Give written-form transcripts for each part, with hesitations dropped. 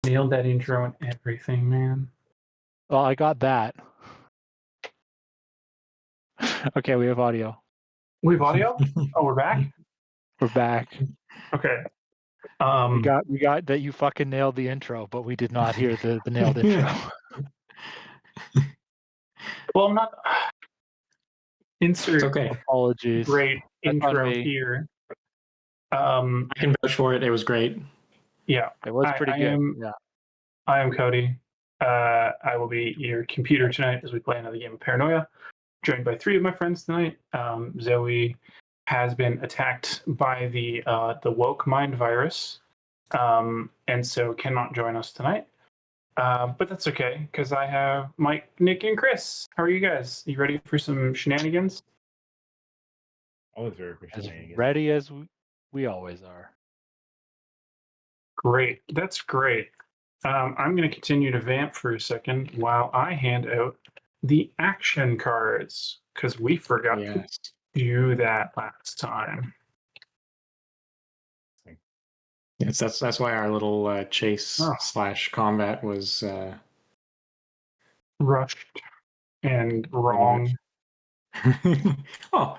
Nailed that intro and everything, man. Well, I got that. Okay, we have audio. We have audio? Oh, we're back? We're back. Okay. We got that you fucking nailed the intro, but we did not hear the nailed intro. Well, I'm not... Insert okay. Apologies. great That's on intro me. here. I can vouch for it. It was great. Yeah. It was pretty good. I am Cody. I will be your computer tonight as we play another game of Paranoia. Joined by 3 of my friends tonight. Zoe has been attacked by the woke mind virus, and so cannot join us tonight. But that's okay, because I have Mike, Nick, and Chris. How are you guys? You ready for some shenanigans? Always ready for As shenanigans. ready as we always are. Great. That's great. I'm going to continue to vamp for a second while I hand out the action cards, because we forgot to do that last time. Yes, that's why our little chase / combat was rushed and wrong. Oh,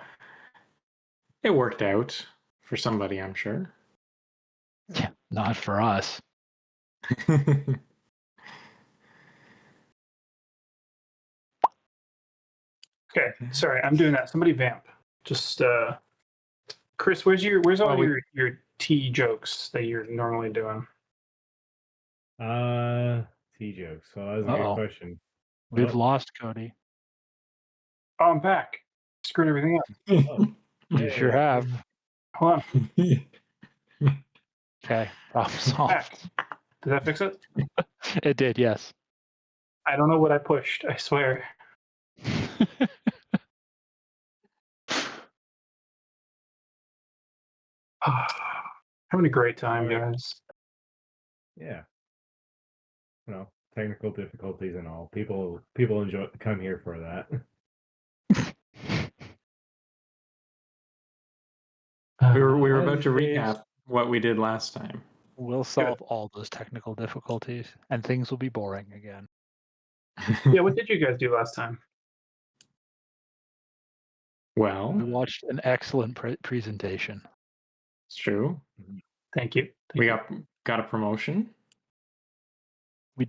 it worked out for somebody, I'm sure. Yeah, not for us. Okay, sorry, I'm doing that. Somebody vamp. Just Chris, where's all your tea jokes that you're normally doing? Tea jokes. Well, that was a good question. We've lost Cody. Oh, I'm back. Screwed everything up. You sure have. Hold on. Okay, problem solved. Back. Did that fix it? It did, yes. I don't know what I pushed, I swear. Having a great time, guys. Yeah. Technical difficulties and all. People come here for that. We were about to recap what we did last time. We'll solve all those technical difficulties, and things will be boring again. Yeah, what did you guys do last time? Well, we watched an excellent presentation. It's true. Thank you. We got a promotion. We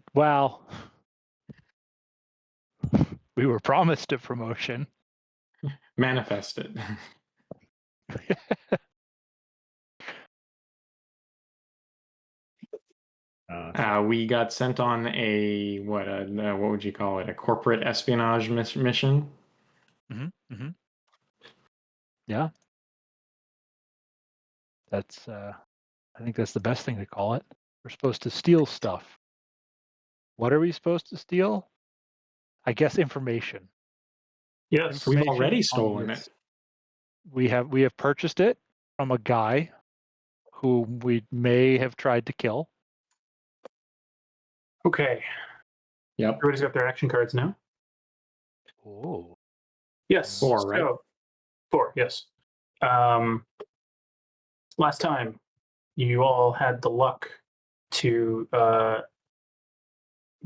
were promised a promotion. Manifested. We got sent on what would you call it? A corporate espionage mission. Mm-hmm. Yeah. That's I think that's the best thing to call it. We're supposed to steal stuff. What are we supposed to steal? I guess information. Yes, we've already stolen it. We have purchased it from a guy who we may have tried to kill. Okay. Yep. Everybody's got their action cards now. Oh. Yes. 4, right? 4, yes. Last time, you all had the luck to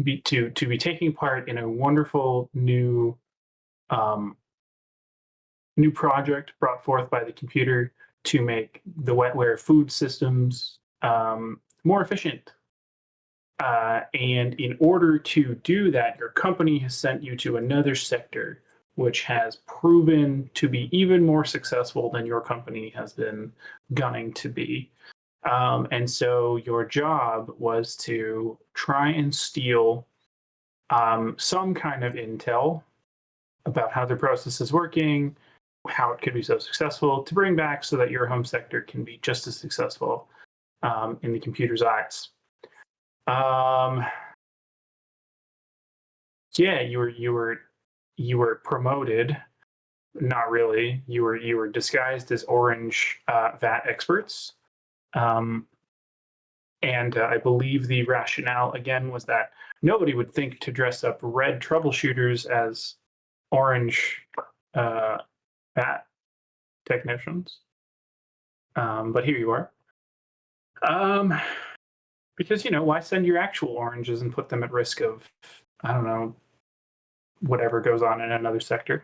be taking part in a wonderful new project brought forth by the computer to make the wetware food systems more efficient. And in order to do that, your company has sent you to another sector, which has proven to be even more successful than your company has been gunning to be. And so your job was to try and steal some kind of intel about how their process is working, how it could be so successful, to bring back so that your home sector can be just as successful in the computer's eyes. Yeah, you were promoted. Not really. You were disguised as orange VAT experts. And I believe the rationale again was that nobody would think to dress up red troubleshooters as orange VAT technicians. But here you are. Because, why send your actual oranges and put them at risk of, I don't know, whatever goes on in another sector?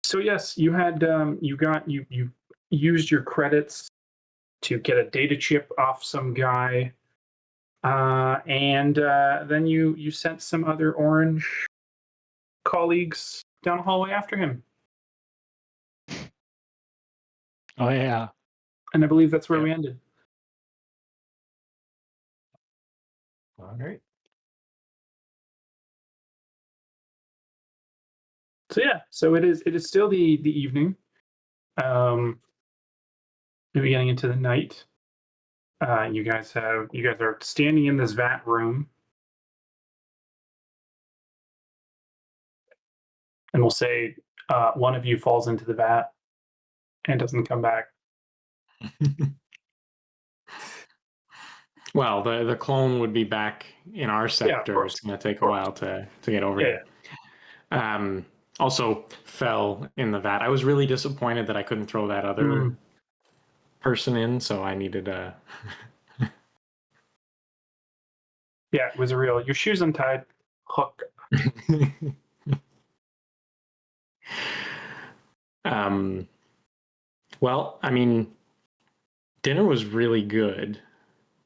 So yes, you had you used your credits to get a data chip off some guy, and then you sent some other orange colleagues down the hallway after him, Oh yeah. and I believe that's where Yep. we ended. All right. So yeah, so it is still the evening, maybe getting into the night. You guys are standing in this vat room, and we'll say one of you falls into the vat and doesn't come back. Well, the clone would be back in our sector. course. It's going to take a course. while to get over Yeah, here. Also fell in the vat. I was really disappointed that I couldn't throw that other person in, so I needed a. Yeah, it was a real. Your shoes untied. Hook. Well, I mean, dinner was really good,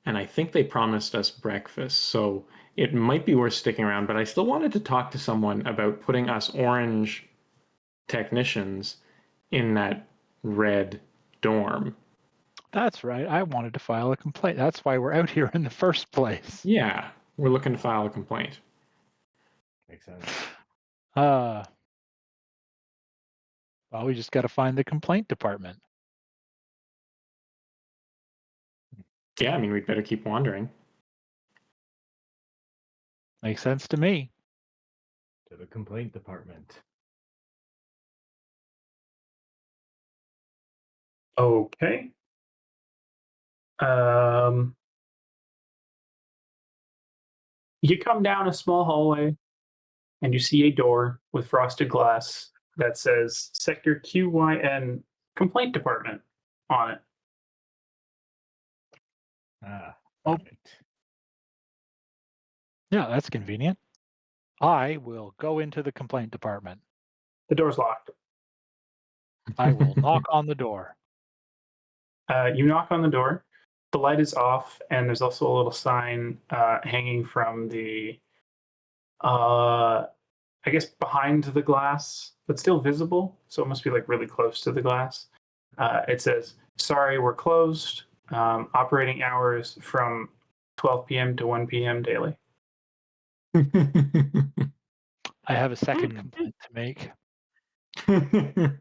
and I think they promised us breakfast, so it might be worth sticking around, but I still wanted to talk to someone about putting us orange technicians in that red dorm. That's right. I wanted to file a complaint. That's why we're out here in the first place. Yeah, we're looking to file a complaint. Makes sense. Well, we just got to find the complaint department. Yeah, I mean, we'd better keep wandering. Makes sense to me. To the complaint department. Okay. You come down a small hallway, and you see a door with frosted glass that says Sector QYN Complaint Department on it. Oh. Perfect. Yeah, that's convenient. I will go into the complaint department. The door's locked. I will knock on the door. You knock on the door. The light is off, and there's also a little sign hanging from the, I guess, behind the glass, but still visible. So it must be like really close to the glass. It says, "Sorry, we're closed. Operating hours from 12 p.m. to 1 p.m. daily." I have a second complaint to make. Do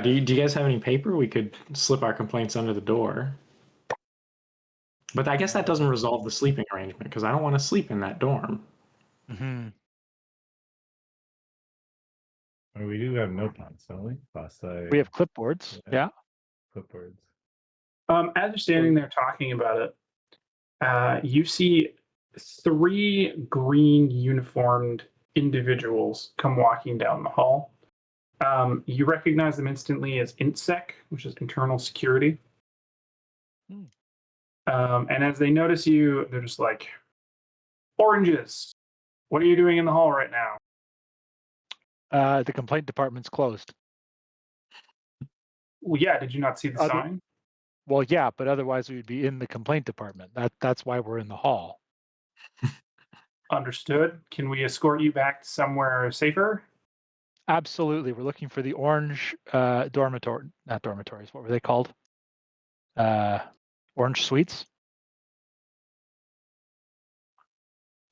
you guys have any paper? We could slip our complaints under the door. But I guess that doesn't resolve the sleeping arrangement because I don't want to sleep in that dorm. Mm-hmm. Well, we do have notepads, don't we? We have clipboards. Yeah. Clipboards. As you're standing there talking about it, you see 3 green uniformed individuals come walking down the hall. You recognize them instantly as IntSec, which is internal security. And as they notice you, they're just like, "Oranges, what are you doing in the hall right now?" The complaint department's closed. Well, yeah, did you not see the sign? Well, yeah, but otherwise we would be in the complaint department. That's why we're in the hall. Understood. Can we escort you back to somewhere safer? Absolutely. We're looking for the orange dormitory, not dormitories. What were they called? Orange suites?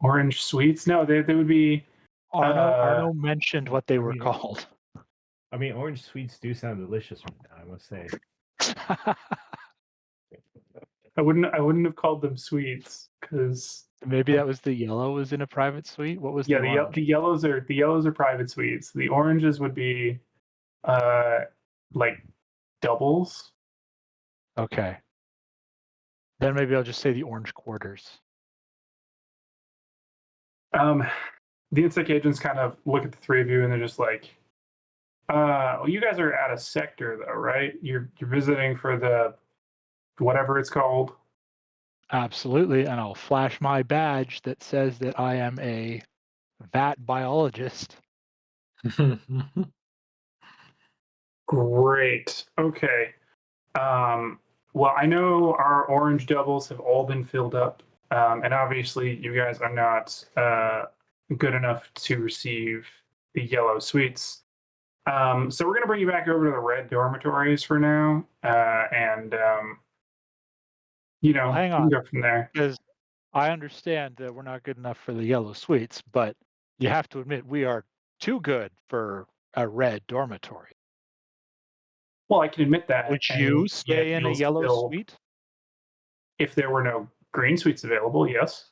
Orange suites? No, they would be. Arno mentioned what they were mean- called. I mean, orange sweets do sound delicious right now, I must say. I wouldn't have called them suites because Maybe that was the yellow was in a private suite. What was yeah, the the orange? yellows are private suites. The oranges would be like doubles. Okay. Then maybe I'll just say the orange quarters. The insect agents kind of look at the 3 of you and they're just like, Well, you guys are at a sector though, right? You're visiting for the whatever it's called. Absolutely, and I'll flash my badge that says that I am a vat biologist. Great. Okay. Well, I know our orange doubles have all been filled up, and obviously you guys are not good enough to receive the yellow suites. So we're gonna bring you back over to the red dormitories for now, and Well, hang we can on, go from there. because I understand that we're not good enough for the yellow suites, but you have to admit we are too good for a red dormitory. Well, I can admit that, Would you and yet stay in a you'll yellow still, suite? if there were no green suites available, yes.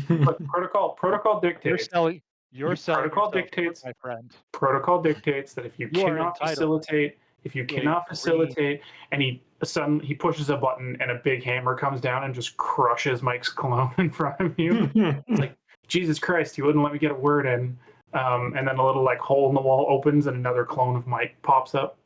Look, protocol You're dictates. selling. You're selling Protocol yourself short, dictates my friend. protocol dictates that if you You are cannot entitled facilitate, to a green. and he pushes a button and a big hammer comes down and just crushes Mike's clone in front of you. It's like, Jesus Christ, you wouldn't let me get a word in. And then a little like hole in the wall opens and another clone of Mike pops up.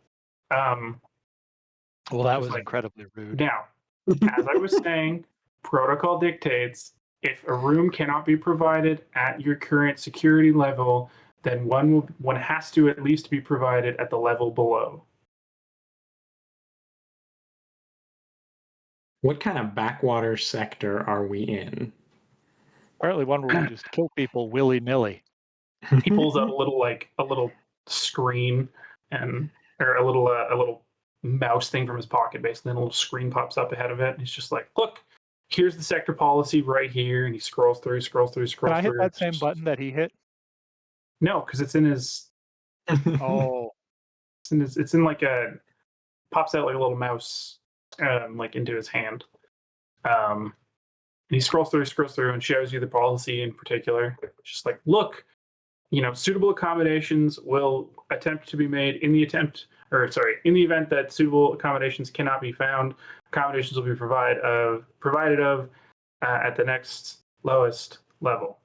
Well, that just was like, incredibly rude. Now, as I was saying, protocol dictates if a room cannot be provided at your current security level, then one has to at least be provided at the level below. What kind of backwater sector are we in? Apparently, one where we just kill people willy nilly. He pulls out a little screen and or a little mouse thing from his pocket, basically, and a little screen pops up ahead of it. And he's just like, "Look, here's the sector policy right here." And he scrolls through. Can I hit that same button that he hit? No, because it's in his. Oh, It's in like a pops out like a little mouse, like into his hand. And he scrolls through, and shows you the policy in particular. It's just like, look, suitable accommodations will attempt to be made in the event that suitable accommodations cannot be found. Accommodations will be provided of at the next lowest level.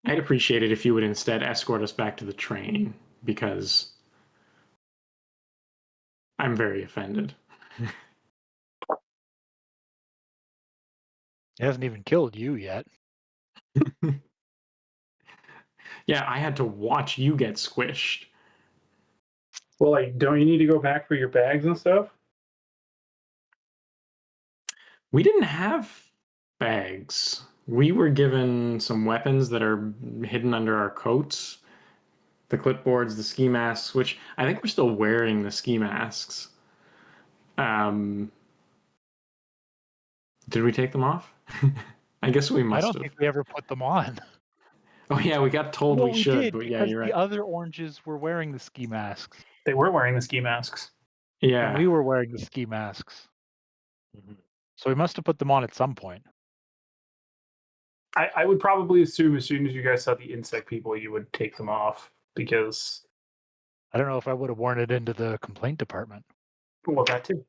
I'd appreciate it if you would instead escort us back to the train, because I'm very offended. he hasn't even killed you yet. Yeah, I had to watch you get squished. Well, like, don't you need to go back for your bags and stuff? We didn't have bags. We were given some weapons that are hidden under our coats. The clipboards, the ski masks, which I think we're still wearing the ski masks. Did we take them off? I guess we I must don't have. think we ever put them on. Oh yeah, we got told Well, we we should, did, but yeah, because you're the right. other oranges were wearing the ski masks, They were wearing the ski masks. and Yeah. we were wearing the ski masks. So we must have put them on at some point. I would probably assume as soon as you guys saw the insect people, you would take them off because, I don't know if I would have worn it into the complaint department. well, that too.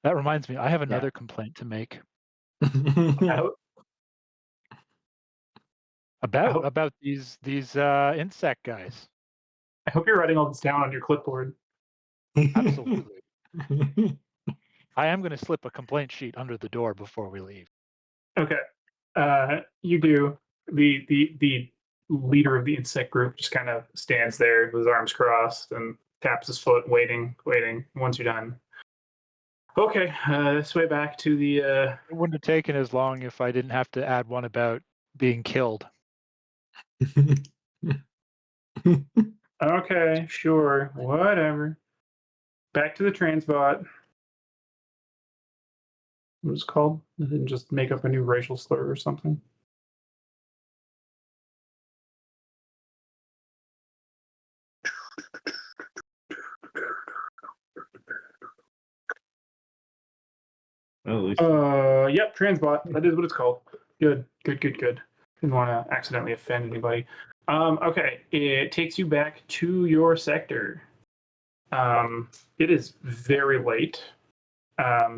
That reminds me, I have another complaint to make I hope- about these insect guys. I hope you're writing all this down on your clipboard. Absolutely. I am going to slip a complaint sheet under the door before we leave. Okay. You do. The leader of the insect group just kind of stands there with his arms crossed and taps his foot, waiting. Once you're done. Okay, this way back to the. It wouldn't have taken as long if I didn't have to add one about being killed. Okay, sure, whatever. Back to the transbot. What was it called? I didn't just make up a new racial slur or something. Well, at least Yep, transbot. That is what it's called. Good. Didn't want to accidentally offend anybody. Okay, it takes you back to your sector. It is very late.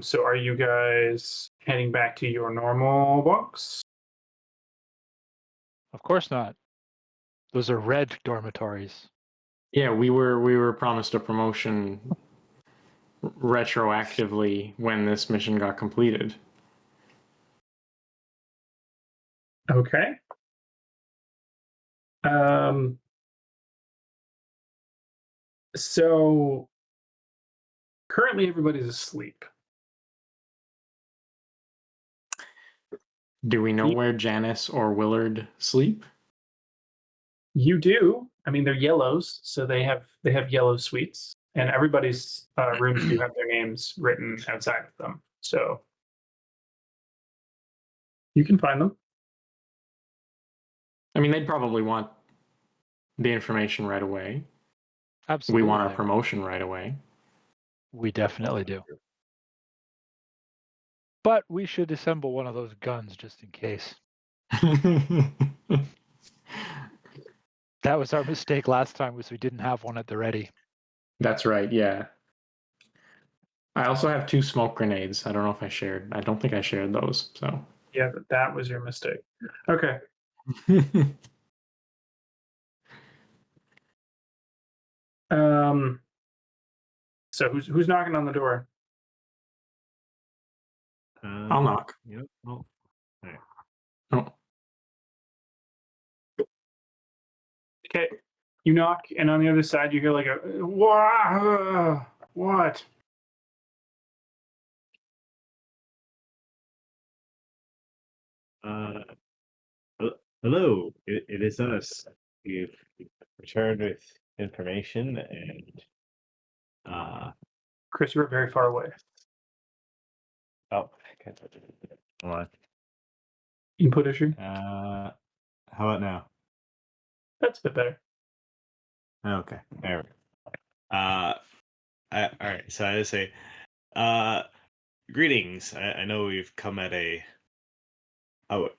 So are you guys heading back to your normal bunks? Of course not. Those are red dormitories. Yeah, we were promised a promotion retroactively when this mission got completed. Okay. So currently everybody's asleep. Do we know where Janice or Willard sleep? You do. I mean, they're yellows, so they have yellow suites, and everybody's rooms do have their names written outside of them. So you can find them. I mean, they'd probably want the information right away. Absolutely. We want our promotion right away. We definitely do. But we should assemble one of those guns just in case. That was our mistake last time, was we didn't have one at the ready. That's right, yeah. I also have 2 smoke grenades. I don't know if I shared. I don't think I shared those, so. Yeah, that was your mistake. Okay. So who's knocking on the door? I'll knock. Yep. Oh. Oh. Okay. You knock, and on the other side you hear like a what? Hello. It is us. We've returned with information and Chris, you were very far away. oh, can't touch it. Hold on. Input issue. How about now? That's a bit better. Okay, there we go. All right. So I just say, greetings. I know we've come at I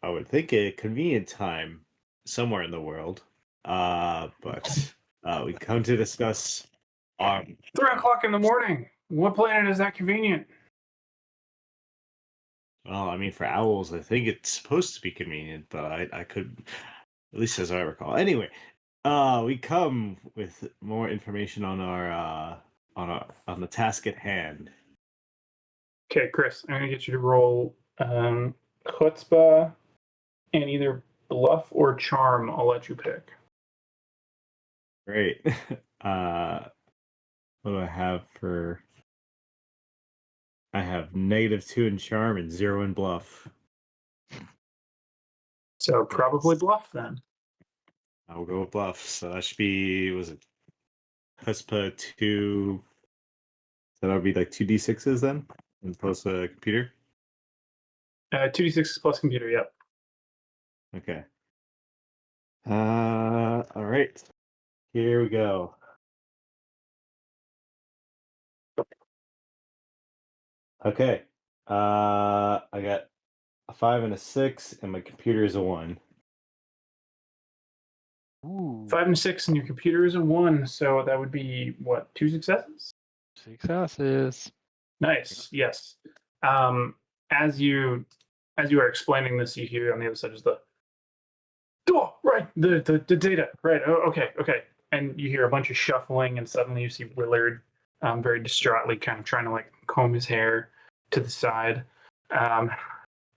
would think a convenient time somewhere in the world. But we come to discuss our 3:00 in the morning. What planet is that convenient? well, I mean, for owls, I think it's supposed to be convenient, but I could, at least as I recall. Anyway, we come with more information on on the task at hand. Okay, Chris, I'm gonna get you to roll chutzpah and either bluff or charm. I'll let you pick. Great. What do I have for? I have -2 in charm and 0 in bluff. So probably bluff then. I'll go with bluff. So that should be, was it Huspa 2? So that would be like 2d6s then, as opposed to a computer? 2d6 plus computer, yep. Okay. All right. Here we go. Okay. I got a 5 and a 6, and my computer is a 1. Ooh, 5 and 6, and your computer is a 1, so that would be what, 2 successes? successes. Nice, yes. As you are explaining this, you hear on the other side just the right, the data, right? Oh, okay, and you hear a bunch of shuffling, and suddenly you see Willard, very distraughtly, kind of trying to like comb his hair to the side, and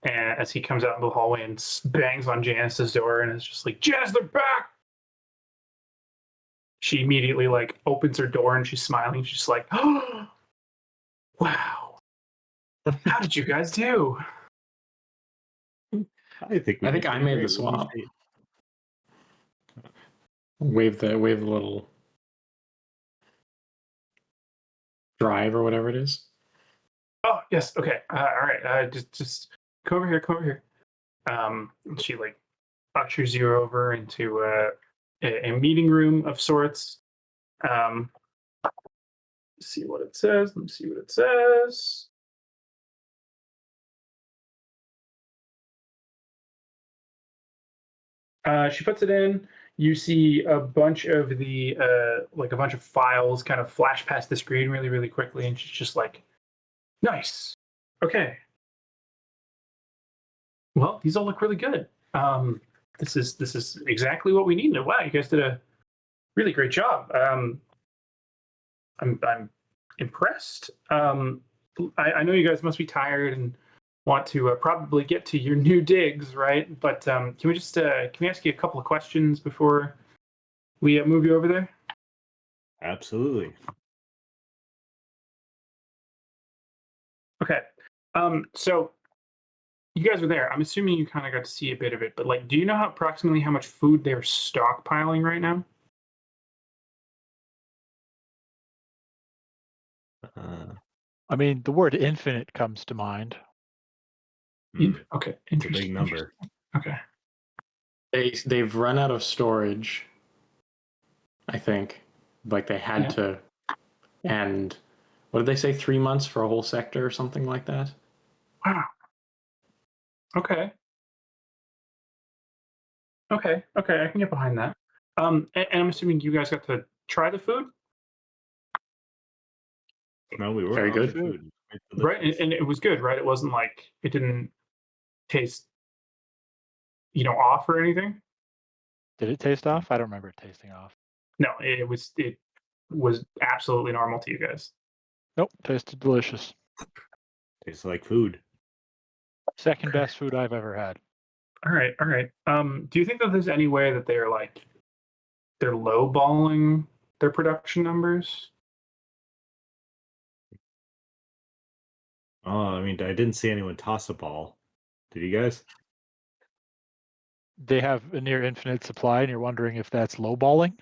as he comes out into the hallway and bangs on Janice's door, and is just like, Janice, they're back. She immediately like opens her door and she's smiling. She's just like, oh, wow, how did you guys do? I think I did think I pretty made great. the What do you swap. say? Wave the little drive or whatever it is. Oh yes, okay, all right. Just come over here, she like ushers you over into a meeting room of sorts. See what it says. Let me see what it says. She puts it in. You see a bunch of the like a bunch of files kind of flash past the screen really, really quickly, and she's just like, "Nice, okay. Well, these all look really good. This is exactly what we need. Wow, you guys did a really great job. I'm impressed. I know you guys must be tired and want to probably get to your new digs, right? But can we just can we ask you a couple of questions before we move you over there? Absolutely. Okay. So you guys were there. I'm assuming you kind of got to see a bit of it, but like, do you know approximately how much food they're stockpiling right now? Uh, I mean, the word infinite comes to mind. Okay, it's a interesting. big number. Okay. They've run out of storage. I think, like they had Yeah. to, and what did they say? 3 months for a whole sector or something like that. Wow. Okay. Okay. Okay. I can get behind that. And I'm assuming you guys got to try the food, No, we were Very on good. food. Quite right? delicious. And it was good, right? It wasn't like it didn't taste, off or anything. Did it taste off? I don't remember it tasting off. No, it was absolutely normal to you guys. Nope, tasted delicious. Tastes like food. Second best food I've ever had. All right. All right. Do you think that there's any way that they're lowballing their production numbers? Oh, I mean, I didn't see anyone toss a ball. Did you guys? They have a near infinite supply, and you're wondering if that's lowballing?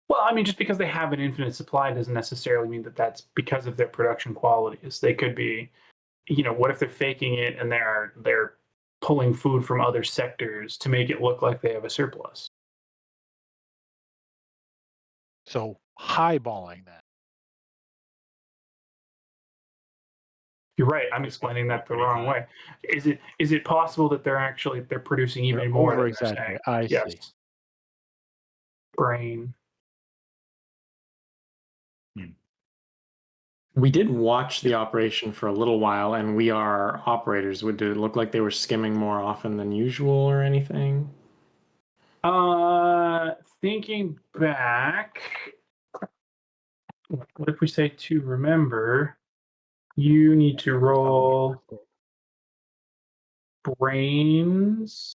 Well, I mean, just because they have an infinite supply doesn't necessarily mean that that's because of their production qualities. They could be, what if they're faking it and they're pulling food from other sectors to make it look like they have a surplus? So highballing that. You're right. I'm Good explaining point. that the Pretty wrong high. way. Is it possible that they're producing even They're more over than they're saying? exaggerating. I Yes. see. Brain. We did watch the operation for a little while, and we are operators. Did it look like they were skimming more often than usual or anything? Thinking back, what if we say to remember? You need to roll brains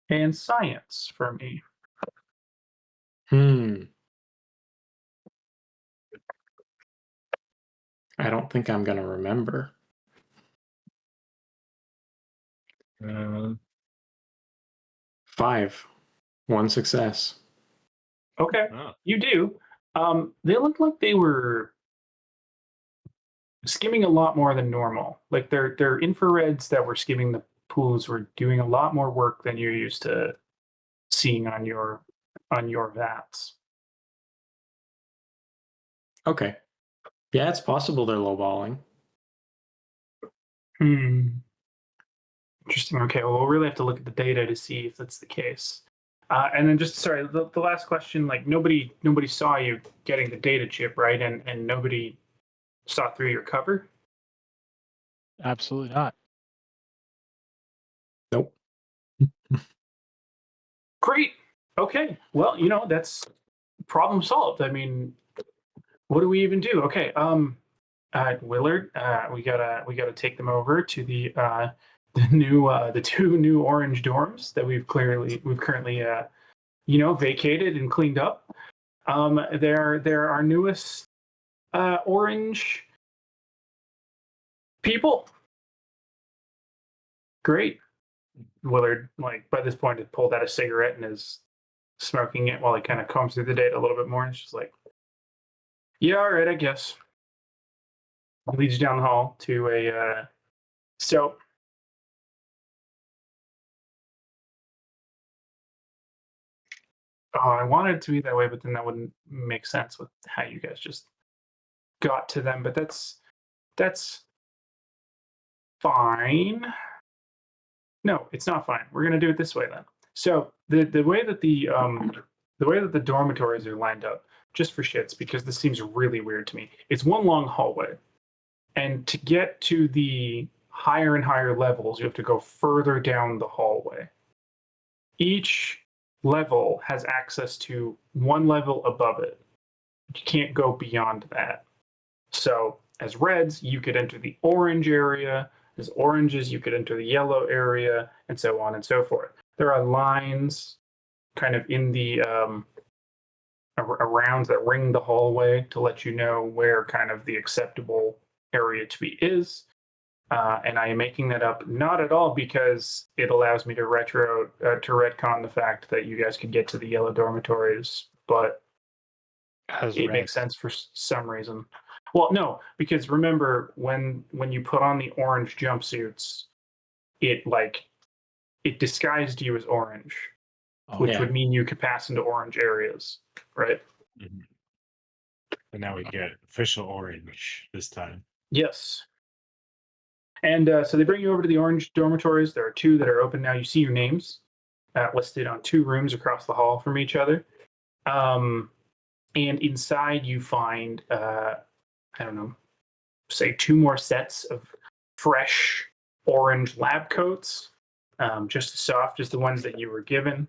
and science for me. I don't think I'm gonna remember. 5. 1 success. Okay, Oh, you do. They looked like they were skimming a lot more than normal. Like their infrareds that were skimming the pools were doing a lot more work than you're used to seeing on your vats. Okay. Yeah, it's possible they're lowballing. Interesting. Okay, well, we'll really have to look at the data to see if that's the case. And then just sorry, the last question, like nobody saw you getting the data chip, right? And nobody saw through your cover? Absolutely not. Nope. Great. Okay. Well, that's problem solved. I mean, what do we even do? Okay. Willard, we gotta take them over to the the 2 new orange dorms that we've currently vacated and cleaned up. They're our newest orange people. Great. Willard, like by this point, had pulled out a cigarette and is smoking it while he kind of combs through the data a little bit more. And it's just like, yeah, all right, I guess. He leads you down the hall to a so. Oh, I wanted it to be that way, but then that wouldn't make sense with how you guys just got to them. But that's fine. No, it's not fine. We're gonna do it this way then. So the way that the dormitories are lined up, just for shits, because this seems really weird to me. It's one long hallway, And to get to the higher and higher levels, you have to go further down the hallway. Each level has access to one level above it. You can't go beyond that. So as reds, you could enter the orange area. As oranges, you could enter the yellow area, and so on and so forth. There are lines kind of in the around that ring the hallway to let you know where kind of the acceptable area to be is. And I am making that up not at all because it allows me to retcon the fact that you guys could get to the yellow dormitories, but it makes sense for some reason. Well, no, because remember when you put on the orange jumpsuits, it disguised you as orange, which would mean you could pass into orange areas, right? Mm-hmm. And now we get official orange this time. Yes. And so they bring you over to the orange dormitories. There are 2 that are open now. You see your names listed on 2 rooms across the hall from each other. And inside you find, I don't know, say 2 more sets of fresh orange lab coats, just as soft as the ones that you were given.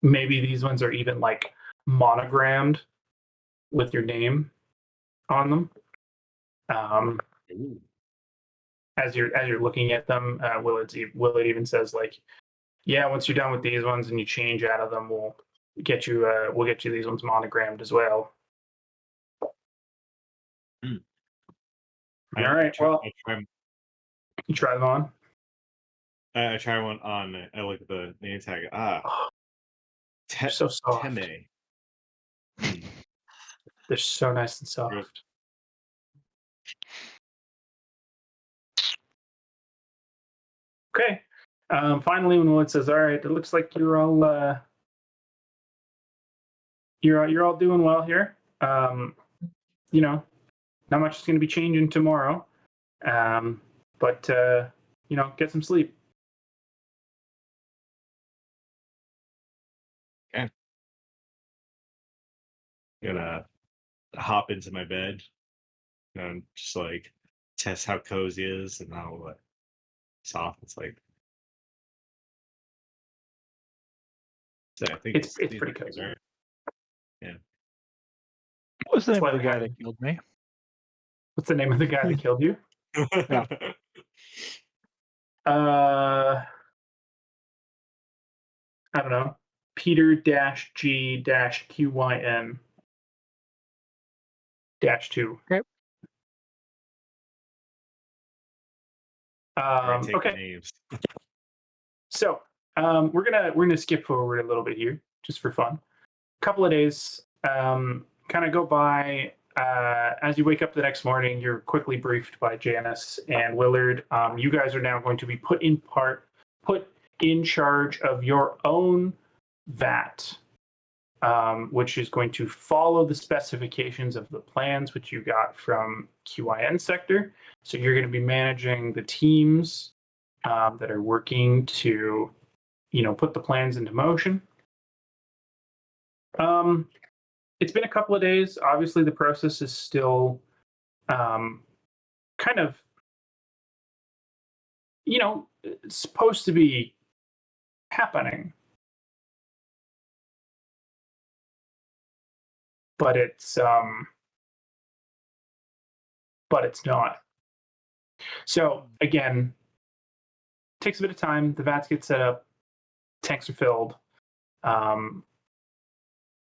Maybe these ones are even like monogrammed with your name on them. As you're looking at them, Willard even says like, yeah, once you're done with these ones and you change out of them, we'll get you these ones monogrammed as well. All right. Well, you try them on. I try one on. I look at the name tag. So soft. Teme. They're so nice and soft. Okay. Finally, when Willard says, "All right, it looks like you're all you're all doing well here. You know, not much is going to be changing tomorrow, but you know, get some sleep." Okay. Gonna hop into my bed, and just like test how cozy it is and how soft it's like. So I think It's pretty cozy. right? Yeah. What was the name That's of the why guy that killed me? What's the name of the guy that killed you? Yeah. I don't know. Peter-G-QYN-2. Okay. Take Okay. names. So we're gonna skip forward a little bit here, just for fun. A couple of days kind of go by. As you wake up the next morning, you're quickly briefed by Janice and Willard. You guys are now going to be put in charge of your own vat, which is going to follow the specifications of the plans which you got from QIN sector. So you're going to be managing the teams that are working to, put the plans into motion. It's been a couple of days. Obviously, the process is still kind of, supposed to be happening. But it's not. So again, takes a bit of time. The vats get set up, tanks are filled.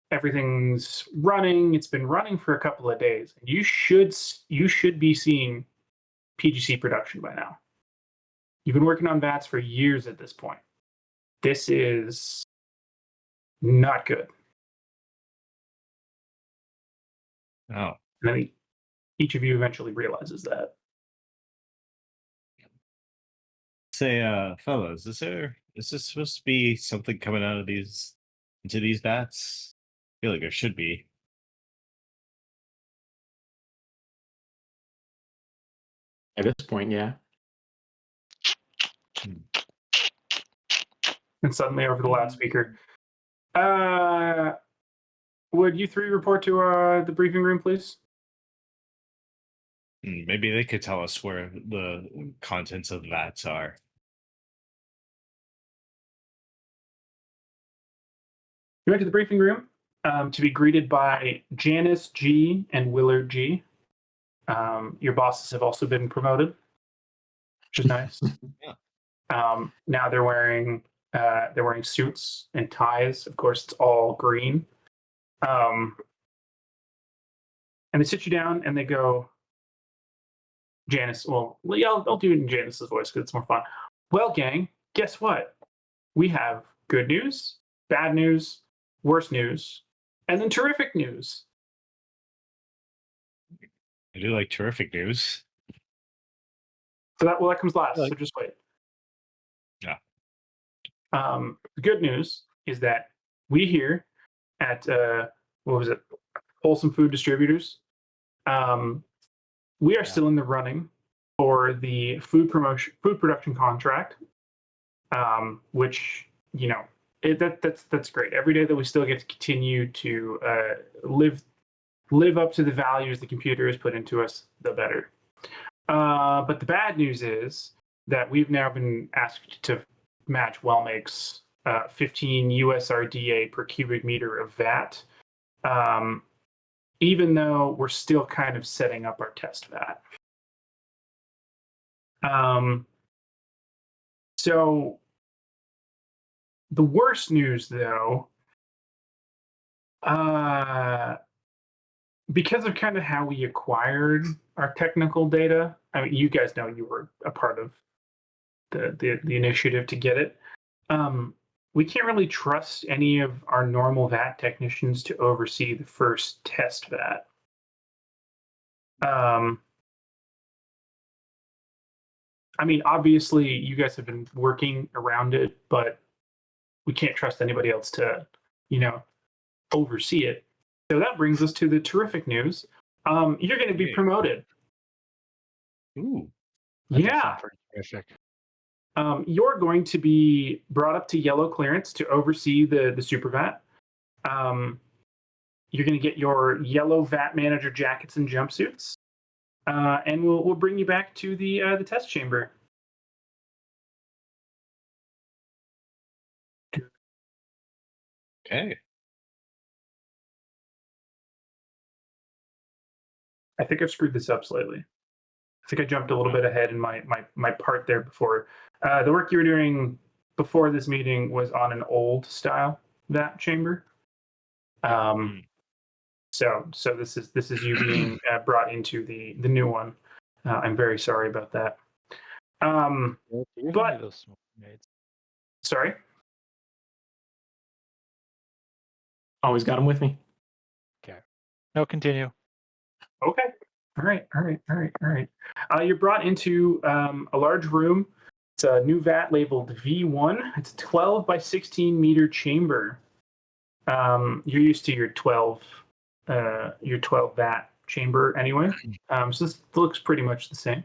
Everything's running. It's been running for a couple of days. You should be seeing PGC production by now. You've been working on vats for years at this point. This is not good. Oh. And I think each of you eventually realizes that. Say, fellas, is this supposed to be something coming out of into these vats? I feel like there should be. At this point, yeah. And suddenly over the loudspeaker, would you 3 report to the briefing room, please? Maybe they could tell us where the contents of the vats are. You went to the briefing room to be greeted by Janice G and Willard G. Your bosses have also been promoted, which is nice. Now they're wearing suits and ties. Of course, it's all green. And they sit you down and they go, Janice. Well, yeah, I'll do it in Janice's voice because it's more fun. Well, gang, guess what? We have good news, bad news, worse news, and then terrific news. I do like terrific news. So that comes last. Like- So just wait. Yeah. The good news is that we here at what was it, Wholesome Food Distributors, we are still in the running for the food production contract, which that's great. Every day that we still get to continue to live up to the values the computer has put into us, the better. But the bad news is that we've now been asked to match Wellmake's 15 USRDA per cubic meter of VAT, even though we're still kind of setting up our test VAT. So the worst news, though, because of kind of how we acquired our technical data, I mean, you guys know you were a part of the initiative to get it. We can't really trust any of our normal VAT technicians to oversee the first test VAT. I mean, obviously, you guys have been working around it, but we can't trust anybody else to, oversee it. So that brings us to the terrific news. You're going to be promoted. Ooh. That does Yeah. sound pretty terrific. You're going to be brought up to yellow clearance to oversee the super VAT. You're going to get your yellow VAT manager jackets and jumpsuits, and we'll bring you back to the test chamber. Okay. I think I've screwed this up slightly. I think I jumped a little bit ahead in my part there before. The work you were doing before this meeting was on an old style VAT chamber. So this is you being brought into the new one. I'm very sorry about that. Do you have but- any of those smoke grenades? Sorry. Always got them with me. No, continue. Okay. All right. You're brought into a large room. It's a new vat labeled V1. It's a 12 by 16 meter chamber. You're used to your 12 vat chamber anyway. So this looks pretty much the same.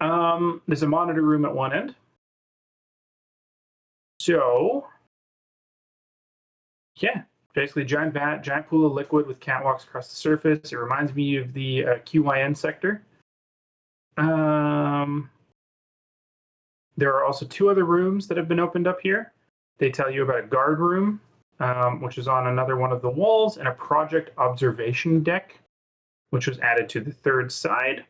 There's a monitor room at one end. So, yeah, basically giant vat, giant pool of liquid with catwalks across the surface. It reminds me of the QYN sector. There are also two other rooms that have been opened up here. They tell you about a guard room, which is on another one of the walls, and a project observation deck, which was added to the third side.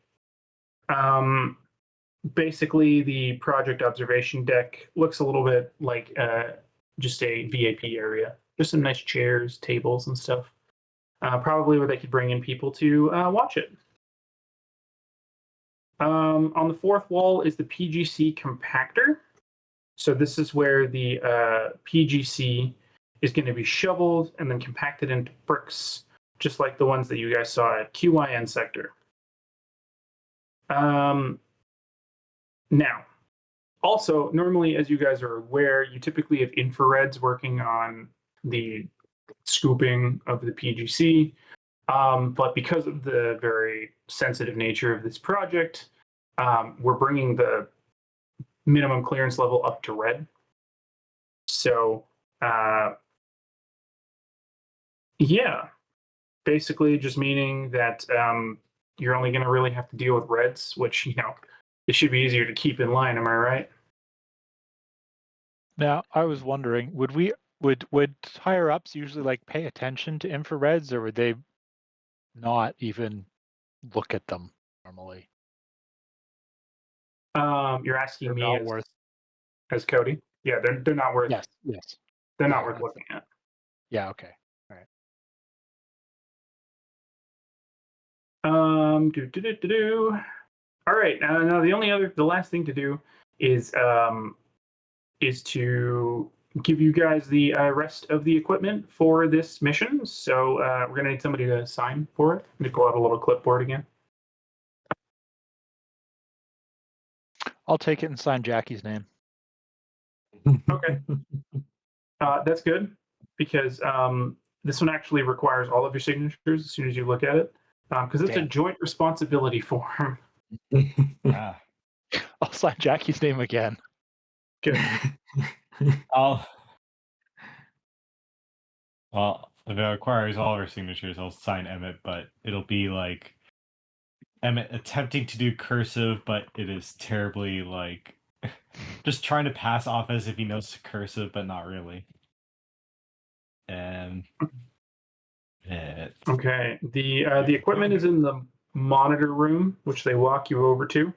Basically, the project observation deck looks a little bit like just a VIP area. Just some nice chairs, tables, and stuff. Probably where they could bring in people to watch it. On the fourth wall is the PGC compactor. So this is where the PGC is going to be shoveled and then compacted into bricks, just like the ones that you guys saw at QYN sector. Now, also, normally, as you guys are aware, you typically have infrareds working on the scooping of the PGC. But because of the very sensitive nature of this project, we're bringing the minimum clearance level up to red. So, yeah, basically just meaning that you're only going to really have to deal with reds, which, it should be easier to keep in line. Am I right? Now, I was wondering, would higher ups usually like pay attention to infrareds, or would they not even look at them normally? You're asking They're me not worth. as Cody? Yeah, they're not worth. Yes. They're not Yeah, worth looking at. Yeah. Okay. All right. Now the last thing to do is to give you guys the rest of the equipment for this mission. So we're gonna need somebody to sign for it. I'm gonna pull out a little clipboard again. I'll take it and sign Jackie's name. Okay. That's good because this one actually requires all of your signatures as soon as you look at it because it's a Damn. joint responsibility form. Ah. I'll sign Jackie's name again. Good. Well, if it requires all of our signatures, I'll sign Emmett, but it'll be like Emmett attempting to do cursive, but it is terribly like just trying to pass off as if he knows cursive, but not really. And Okay. The equipment is in the monitor room, which they walk you over to.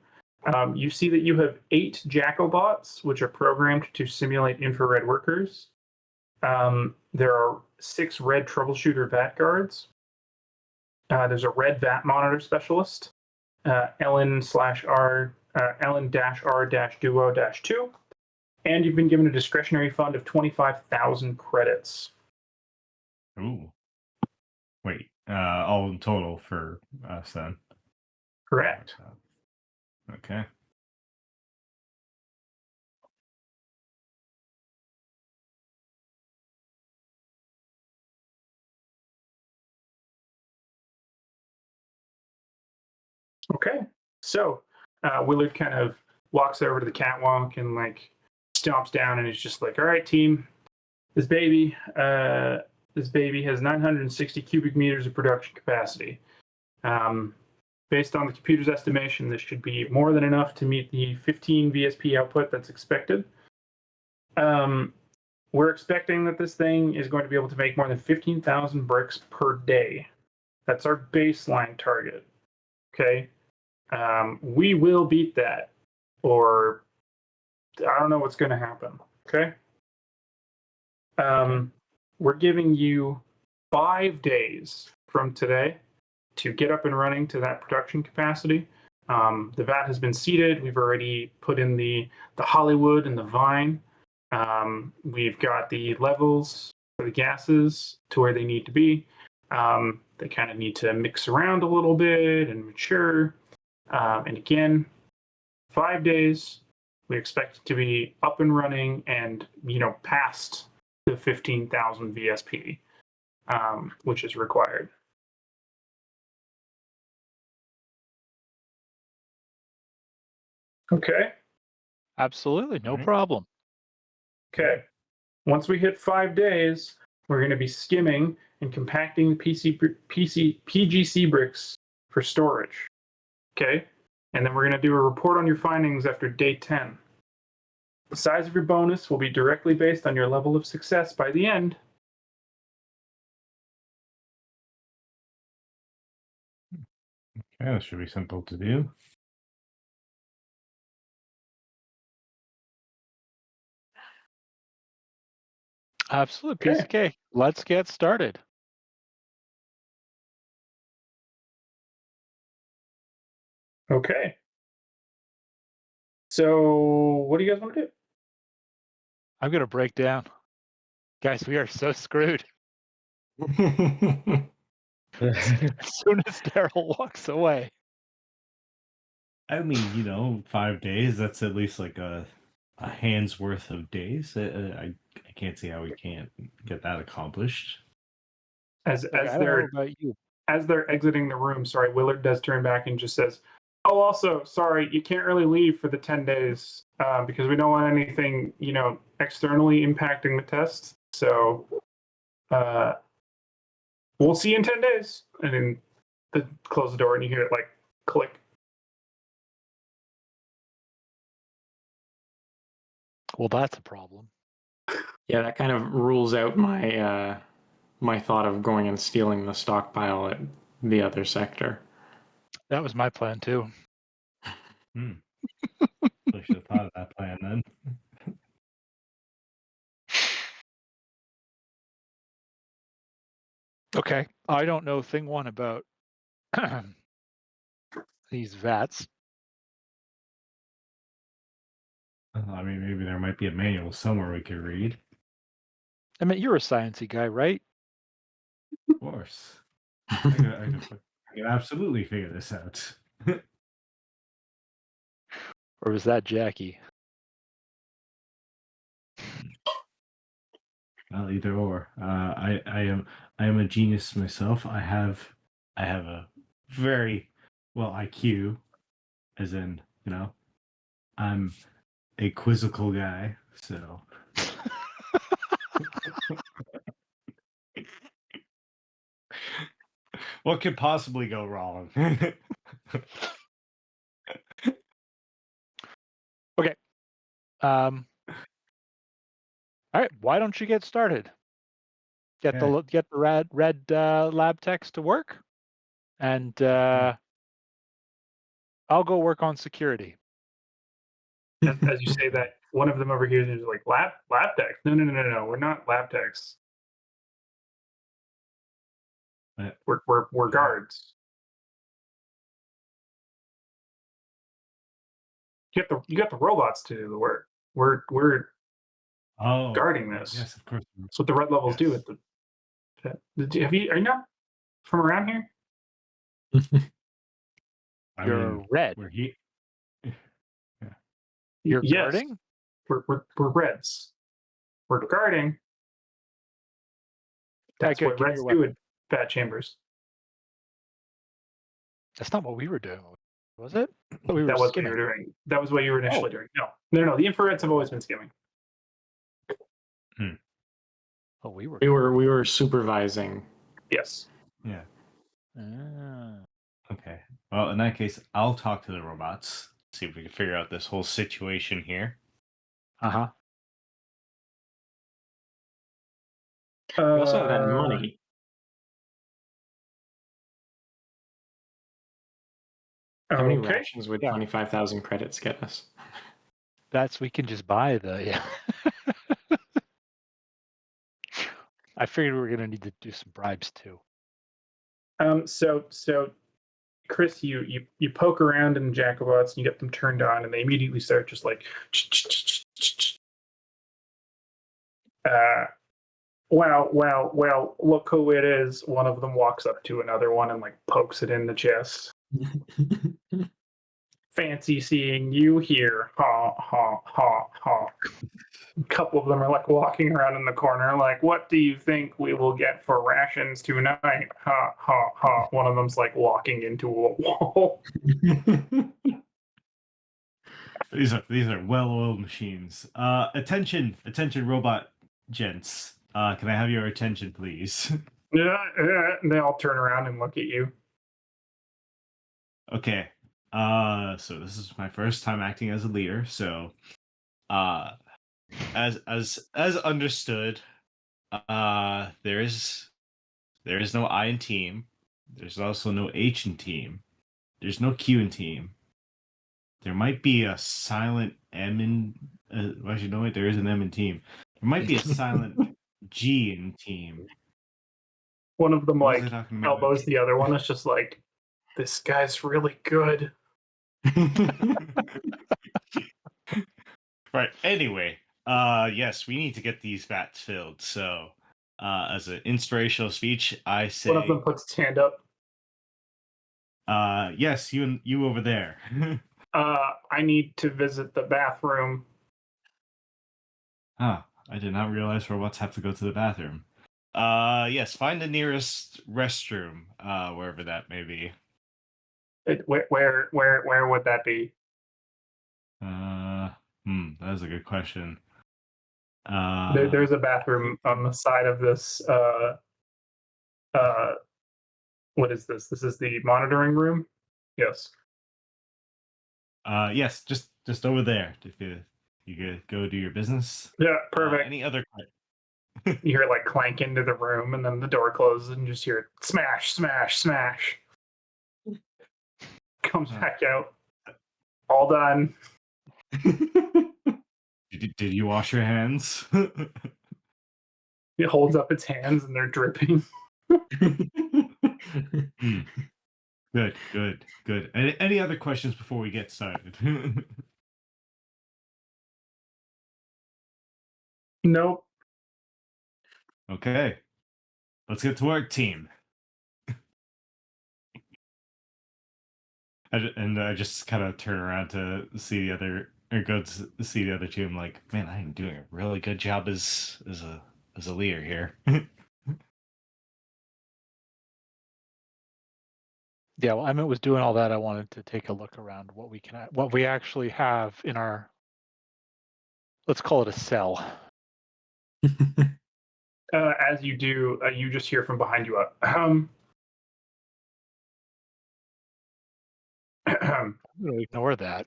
You see that you have 8 Jackobots, which are programmed to simulate infrared workers. There are 6 red troubleshooter VAT guards. There's a red VAT monitor specialist, Ellen-R-Duo-2, and you've been given a discretionary fund of 25,000 credits. ooh, wait, all in total for us then. Correct. Okay. Okay. So Willard kind of walks over to the catwalk and like stomps down and is just like, all right, team, this baby has 960 cubic meters of production capacity. Based on the computer's estimation, this should be more than enough to meet the 15 VSP output that's expected. We're expecting that this thing is going to be able to make more than 15,000 bricks per day. That's our baseline target. Okay. We will beat that, or I don't know what's going to happen. Okay. We're giving you 5 days from today to get up and running to that production capacity. The vat has been seeded. We've already put in the Hollywood and the Vine. We've got the levels for the gases to where they need to be. They kind of need to mix around a little bit and mature. And again, 5 days, we expect it to be up and running and, past the 15,000 VSP, which is required. Okay. Absolutely, no Right. problem. Okay. Once we hit 5 days, we're going to be skimming and compacting PGC bricks for storage. Okay. And then we're going to do a report on your findings after day 10. The size of your bonus will be directly based on your level of success by the end. Yeah, that should be simple to do. Absolute piece of cake. Let's get started. Okay. So, what do you guys want to do? I'm going to break down. Guys, we are so screwed. As soon as Daryl walks away. I mean, 5 days, that's at least like a hand's worth of days. I can't see how we can't get that accomplished. As I don't know about you. as they're exiting the room, sorry, Willard does turn back and just says, "Oh, also, sorry, you can't really leave for the 10 days because we don't want anything, externally impacting the test. So we'll see you in 10 days." And then close the door and you hear it like click. Well, that's a problem. Yeah, that kind of rules out my my thought of going and stealing the stockpile at the other sector. That was my plan too. I should have thought of that plan then. Okay, I don't know thing one about these vats. I mean, maybe there might be a manual somewhere we could read. I mean, you're a sciencey guy, right? Of course. I can absolutely figure this out. Or was that Jackie? Well, either or. I am a genius myself. I have a very well IQ, as in, I'm a quizzical guy. So what could possibly go wrong? Okay. All right. Why don't you get started? Get Okay. the red lab techs to work, and I'll go work on security. As you say that, one of them over here is like lab techs. No, we're not lab techs. We're guards. You got the robots to do the work. We're Oh, guarding this. yes, of course. That's what the red levels do Yes. at the. Are you not from around here? I You're mean, red. we're here. You're Yes, guarding? we're reds. We're guarding. That's Okay, what give me reds your do weapon. at bat chambers. That's not what we were doing, was it? Oh, we were That was what you skimming. were doing. That was what you were initially doing. No. The infrareds have always been skimming. Oh, we were. We were supervising. Yes. Yeah. Ah. Okay. Well, in that case, I'll talk to the robots. See if we can figure out this whole situation here. Uh-huh. We also have that money. How many Okay. rations would Yeah. 25,000 credits get us? We can just buy the, yeah. I figured we were going to need to do some bribes too. So Chris, you poke around in Jacobots and you get them turned on, and they immediately start just like. Well, look who it is. One of them walks up to another one and like pokes it in the chest. Fancy seeing you here. Ha ha ha ha. A couple of them are like walking around in the corner, like, what do you think we will get for rations tonight? Ha ha ha. One of them's like walking into a wall. These are well-oiled machines. Attention, robot gents. Can I have your attention, please? And they all turn around and look at you. Okay. So this is my first time acting as a leader. So, as understood, there is no I in team. There's also no H in team. There's no Q in team. There might be a silent M in. Actually, no, wait. There is an M in team. There might be a silent G in team. One of them What was like I talking about? elbows the other one. It's just like, this guy's really good. Right. Anyway, yes, we need to get these vats filled. So, as an inspirational speech, I say, One of them puts his hand up. yes, you over there. I need to visit the bathroom. I did not realize robots have to go to the bathroom. Yes, find the nearest restroom, wherever that may be. Where would that be? That is a good question. There's a bathroom on the side of this What is this? This is the monitoring room? Yes. Yes, just over there. If you could go do your business. Yeah, perfect. Any other? You hear it like clank into the room, and then the door closes, and you just hear it smash, smash, smash. Comes back out. All done. Did you wash your hands? It holds up its hands, and they're dripping. Good, good, good. Any other questions before we get started? Nope. Okay, let's get to work, team. I just kind of turn around to see the other, or go to see the other two. I'm like, man, I'm doing a really good job as a leader here. Yeah, well, Emmett was doing all that. I wanted to take a look around what we actually have in our, let's call it a cell. As you do, you just hear from behind you. I'm going to ignore that.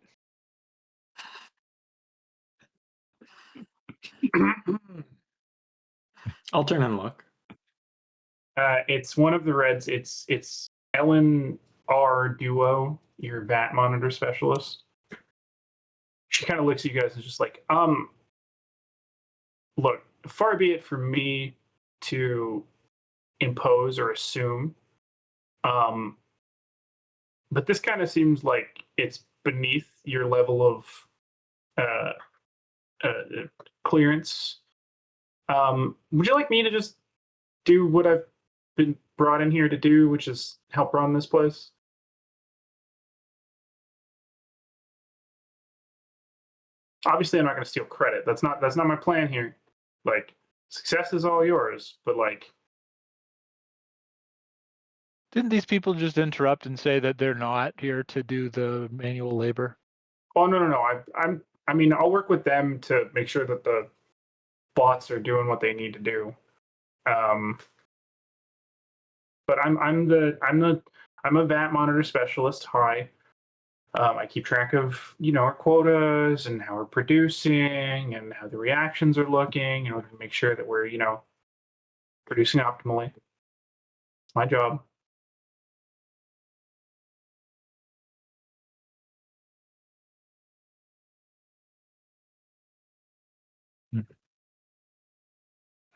I'll turn and look. It's one of the Reds. It's Ellen R. Duo, your VAT monitor specialist. She kind of looks at you guys and just like, look, far be it from me to impose or assume, but this kind of seems like it's beneath your level of clearance. Would you like me to just do what I've been brought in here to do, which is help run this place? Obviously, I'm not going to steal credit. That's not my plan here. Like, success is all yours, but like, Didn't these people just interrupt and say that they're not here to do the manual labor? oh no. I mean, I'll work with them to make sure that the bots are doing what they need to do. But I'm a VAT monitor specialist. Hi. I keep track of our quotas and how we're producing and how the reactions are looking, to make sure that we're producing optimally. It's my job.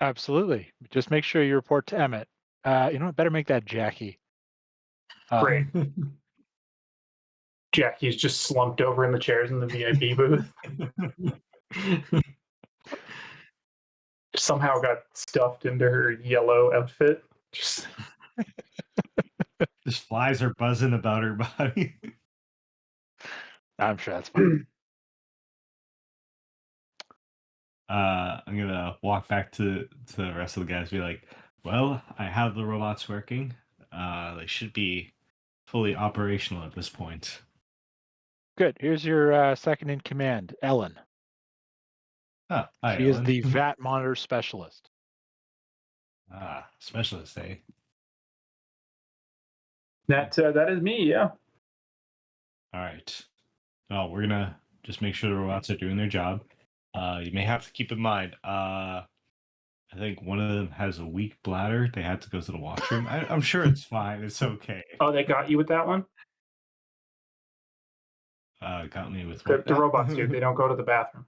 Absolutely. Just make sure you report to Emmett. You know what? Better make that Jackie. Great. Jackie's just slumped over in the chairs in the VIP booth. Somehow got stuffed into her yellow outfit. Just Flies are buzzing about her body. I'm sure that's fine. I'm gonna walk back to the rest of the guys and be like, well, I have the robots working. They should be fully operational at this point. Good. Here's your second in command, Ellen. Ah, hi, She is Ellen. the VAT monitor specialist. Specialist, eh? that is me, yeah. All right. Oh, we're gonna just make sure the robots are doing their job. You may have to keep in mind, I think one of them has a weak bladder. They had to go to the washroom. I'm sure it's fine. It's okay. Oh, they got you with that one? Got me with The what now? robots do. They don't go to the bathroom.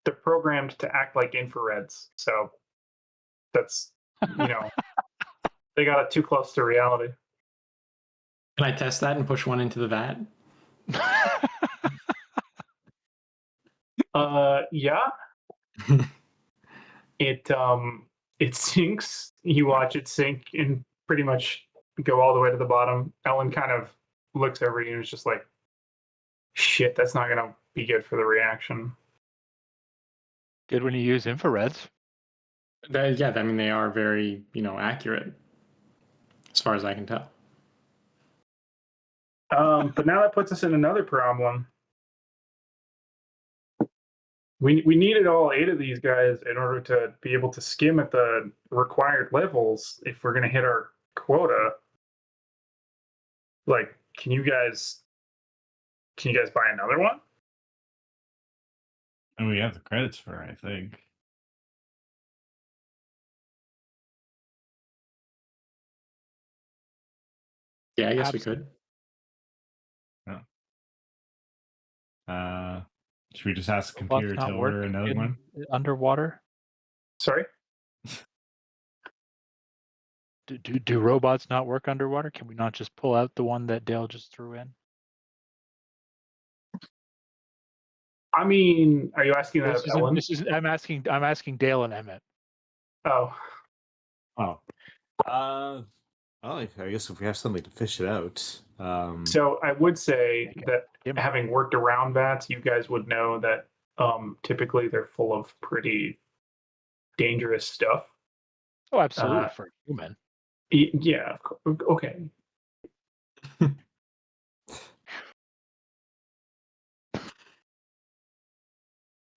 They're programmed to act like infrareds. So that's, they got it too close to reality. Can I test that and push one into the vat? Yeah. It sinks. You watch it sink and pretty much go all the way to the bottom. Ellen kind of looks over you and is just like, shit, that's not gonna be good for the reaction. Good when you use infrareds. Yeah, I mean, they are very, accurate, as far as I can tell. But now that puts us in another problem. We needed all 8 of these guys in order to be able to skim at the required levels if we're gonna hit our quota. Like, can you guys buy another one? And we have the credits for it, I think. Yeah, I guess we could. Should we just ask the Robots computer not to work order another in one? underwater? Sorry? Do robots not work underwater? Can we not just pull out the one that Dale just threw in? I mean, are you asking that This of Ellen? I'm asking Dale and Emmett. Oh, Oh. Well, I guess if we have something to fish it out. so I would say that Him. having worked around bats, you guys would know that typically they're full of pretty dangerous stuff. Oh, absolutely, Uh, for a human. Yeah, okay.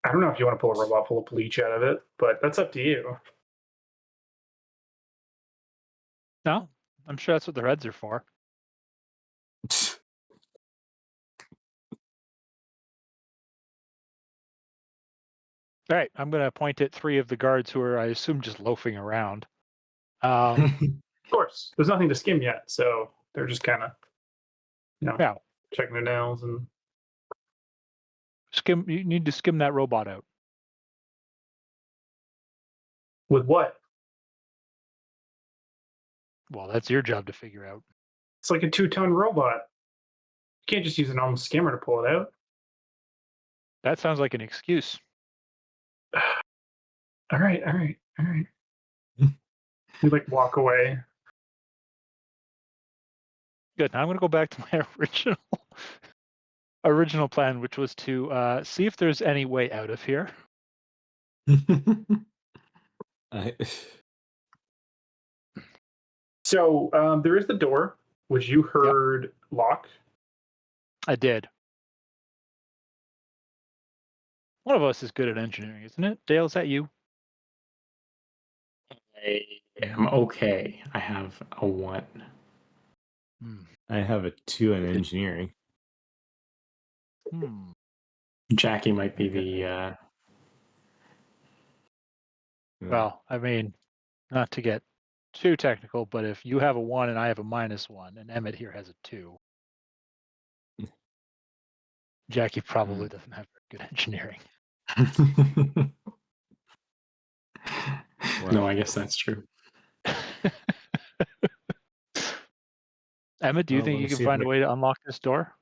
I don't know if you want to pull a robot full of bleach out of it, but that's up to you. No, I'm sure that's what their heads are for. All right, I'm going to point at 3 of the guards who are, I assume, just loafing around. Of course, there's nothing to skim yet, so they're just kind of, Yeah, checking their nails and. skim. You need to skim that robot out. With what? Well, that's your job to figure out. It's like a 2-ton robot. You can't just use a normal skimmer to pull it out. That sounds like an excuse. All right. We like walk away. Good. Now I'm going to go back to my original plan, which was to see if there's any way out of here. I, So there is the door, which you heard locked. I did. One of us is good at engineering, isn't it? Dale, is that you? I am okay. I have a 1. I have a 2 in engineering. Jackie might be the. Well, I mean, not to get too technical, but if you have a 1 and I have a -1, and Emmett here has a 2, Jackie probably doesn't have very good engineering. No, I guess that's true. Emmett, do you think you can find a way to unlock this door?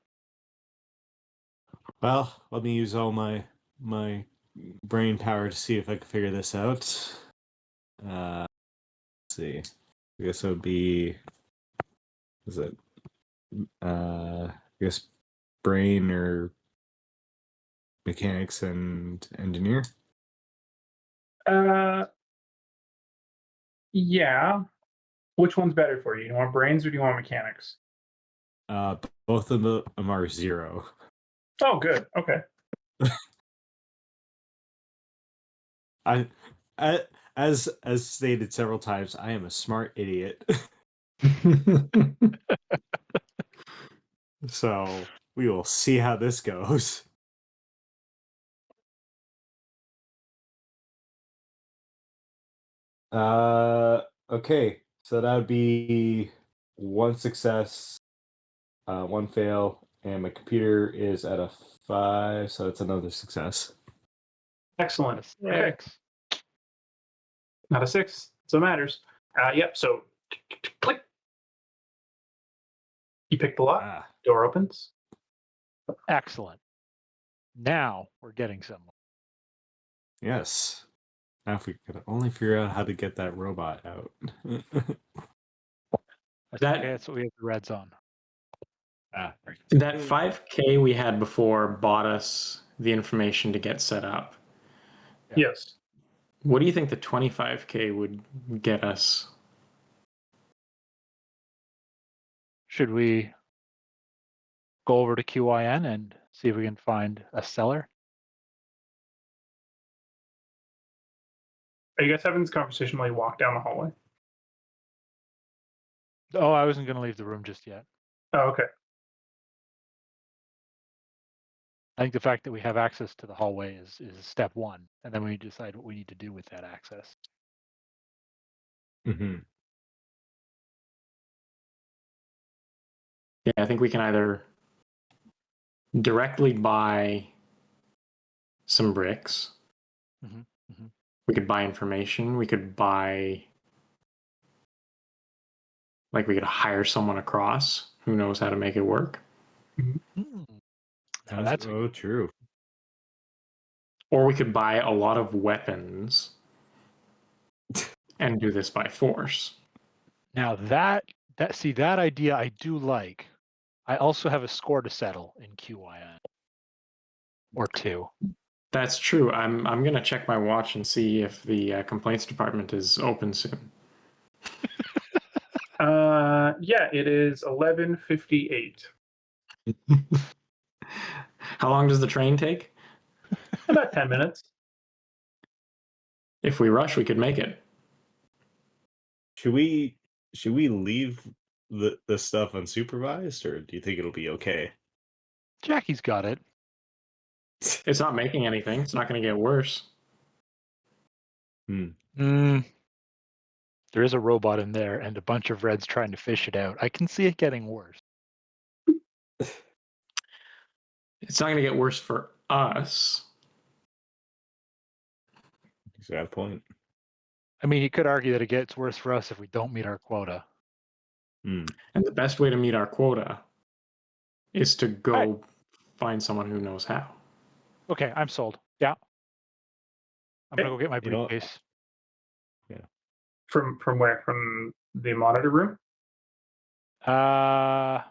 Well, let me use all my brain power to see if I can figure this out. Let's see. I guess it would be. Is it? I guess brain or mechanics and engineer. Yeah. Which one's better for you? You want brains or do you want mechanics? Both of them are 0. Oh, good. Okay. As stated several times, I am a smart idiot. So we will see how this goes. Okay. So that would be 1 success, 1 fail, and my computer is at a 5, so that's another success. Excellent. A Okay. 6. Not a 6. So it matters. Yep. So click. You pick the lock. Door opens. Excellent. Now we're getting somewhere. Yes. Now if we could only figure out how to get that robot out. That's what we have the reds on. That 5K we had before bought us the information to get set up. Yeah. Yes. What do you think the 25K would get us? Should we go over to QIN and see if we can find a seller? Are you guys having this conversation while you walk down the hallway? Oh, I wasn't going to leave the room just yet. Oh, okay. I think the fact that we have access to the hallway is step one, and then we decide what we need to do with that access. Mm-hmm. Yeah, I think we can either directly buy some bricks. Mhm, mhm. We could buy information. We could buy, like, we could hire someone across who knows how to make it work. Mm. Now that's true. Or we could buy a lot of weapons and do this by force. now that idea I do like. I also have a score to settle in QYN or 2. That's true. I'm gonna check my watch and see if the complaints department is open soon. Yeah, it is 11:58. How long does the train take? About 10 minutes. If we rush, we could make it. Should we leave the stuff unsupervised, or do you think it'll be okay? Jackie's got it. It's not making anything. It's not going to get worse. Mm. There is a robot in there and a bunch of Reds trying to fish it out. I can see it getting worse. It's not going to get worse for us. He's got a point. I mean, you could argue that it gets worse for us if we don't meet our quota. And the best way to meet our quota is to go find someone who knows how. Okay, I'm sold. Yeah. I'm going to go get my You know what? briefcase. From where? From the monitor room? Yeah,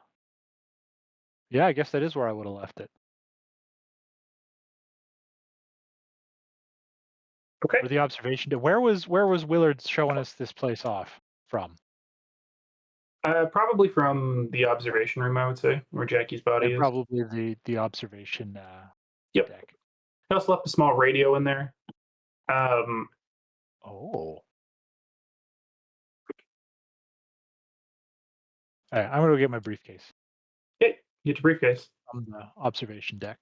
I guess that is where I would have left it. Okay. Or the observation. Where was Willard showing us this place off from? Probably from the observation room, I would say, where Jackie's body Yeah, is. probably the observation Yep. deck. I also left a small radio in there. Oh. All right, I'm going to go get my briefcase Okay, get your briefcase. from the observation deck.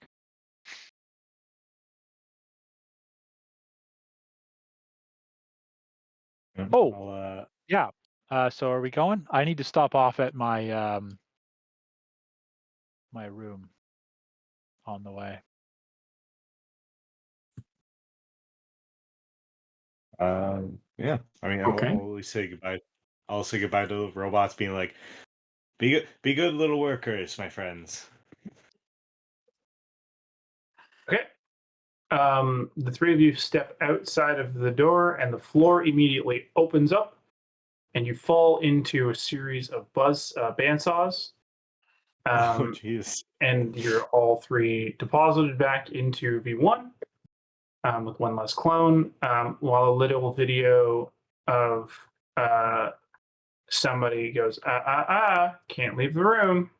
Oh. I'll, Yeah. So are we going? I need to stop off at my my room on the way. yeah. I mean, Okay. I'll always say goodbye. I'll say goodbye to the robots, being like, be good little workers, my friends." Okay. The three of you step outside of the door, and the floor immediately opens up, and you fall into a series of bandsaws. Oh, jeez. And you're all three deposited back into V1 with one less clone, while a little video of somebody goes, can't leave the room.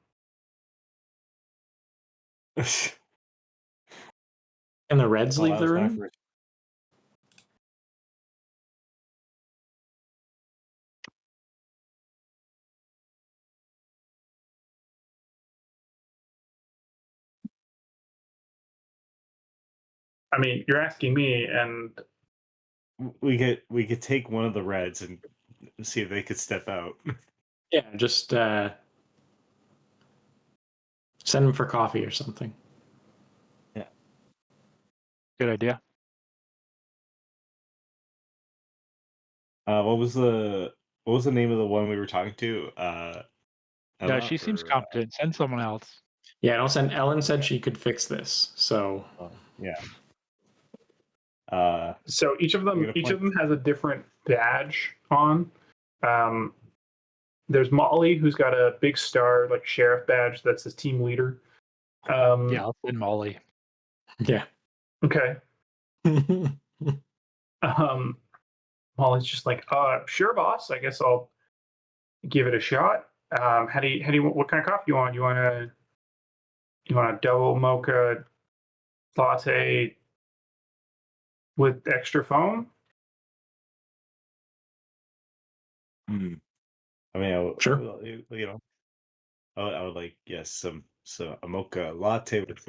And the Reds Oh, leave that the was my room? first- I mean, you're asking me, and We could take one of the Reds and see if they could step out. Yeah, just send them for coffee or something. Good idea. What was the name of the one we were talking to? Yeah, Emma, she seems or, competent. Send someone else. Yeah, don't send. Ellen said she could fix this. So yeah. so each of them has a different badge on. There's Molly, who's got a big star, like sheriff badge. That's his team leader. Yeah, I'll send Molly. yeah. Okay. Molly's just like, sure, boss. I guess I'll give it a shot. How do you what kind of coffee you want? You want a double mocha latte with extra foam? Hmm. I mean, Sure. you know, I would like some a mocha latte with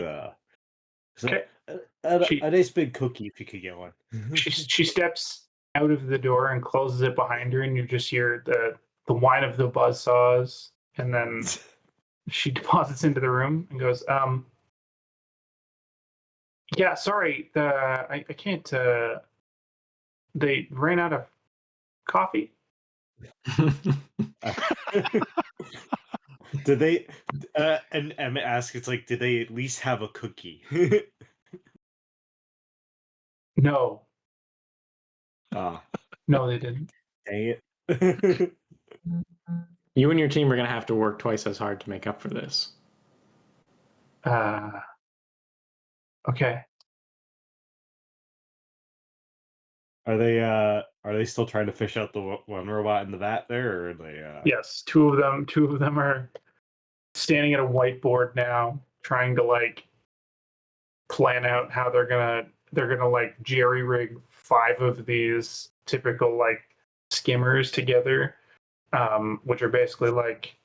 Okay. a nice big cookie if you could get one. She steps out of the door and closes it behind her, and you just hear the whine of the buzzsaws, and then she deposits into the room and goes, yeah, sorry, I can't. They ran out of coffee. Did they? And Emmett asks, "It's like, did they at least have a cookie?" No, Ah, no, they didn't. dang it! You and your team are going to have to work twice as hard to make up for this. Okay. Are they still trying to fish out the one robot in the vat there, or are they? Yes, two of them are standing at a whiteboard now, trying to like plan out how they're gonna like jerry rig 5 of these typical like skimmers together, which are basically like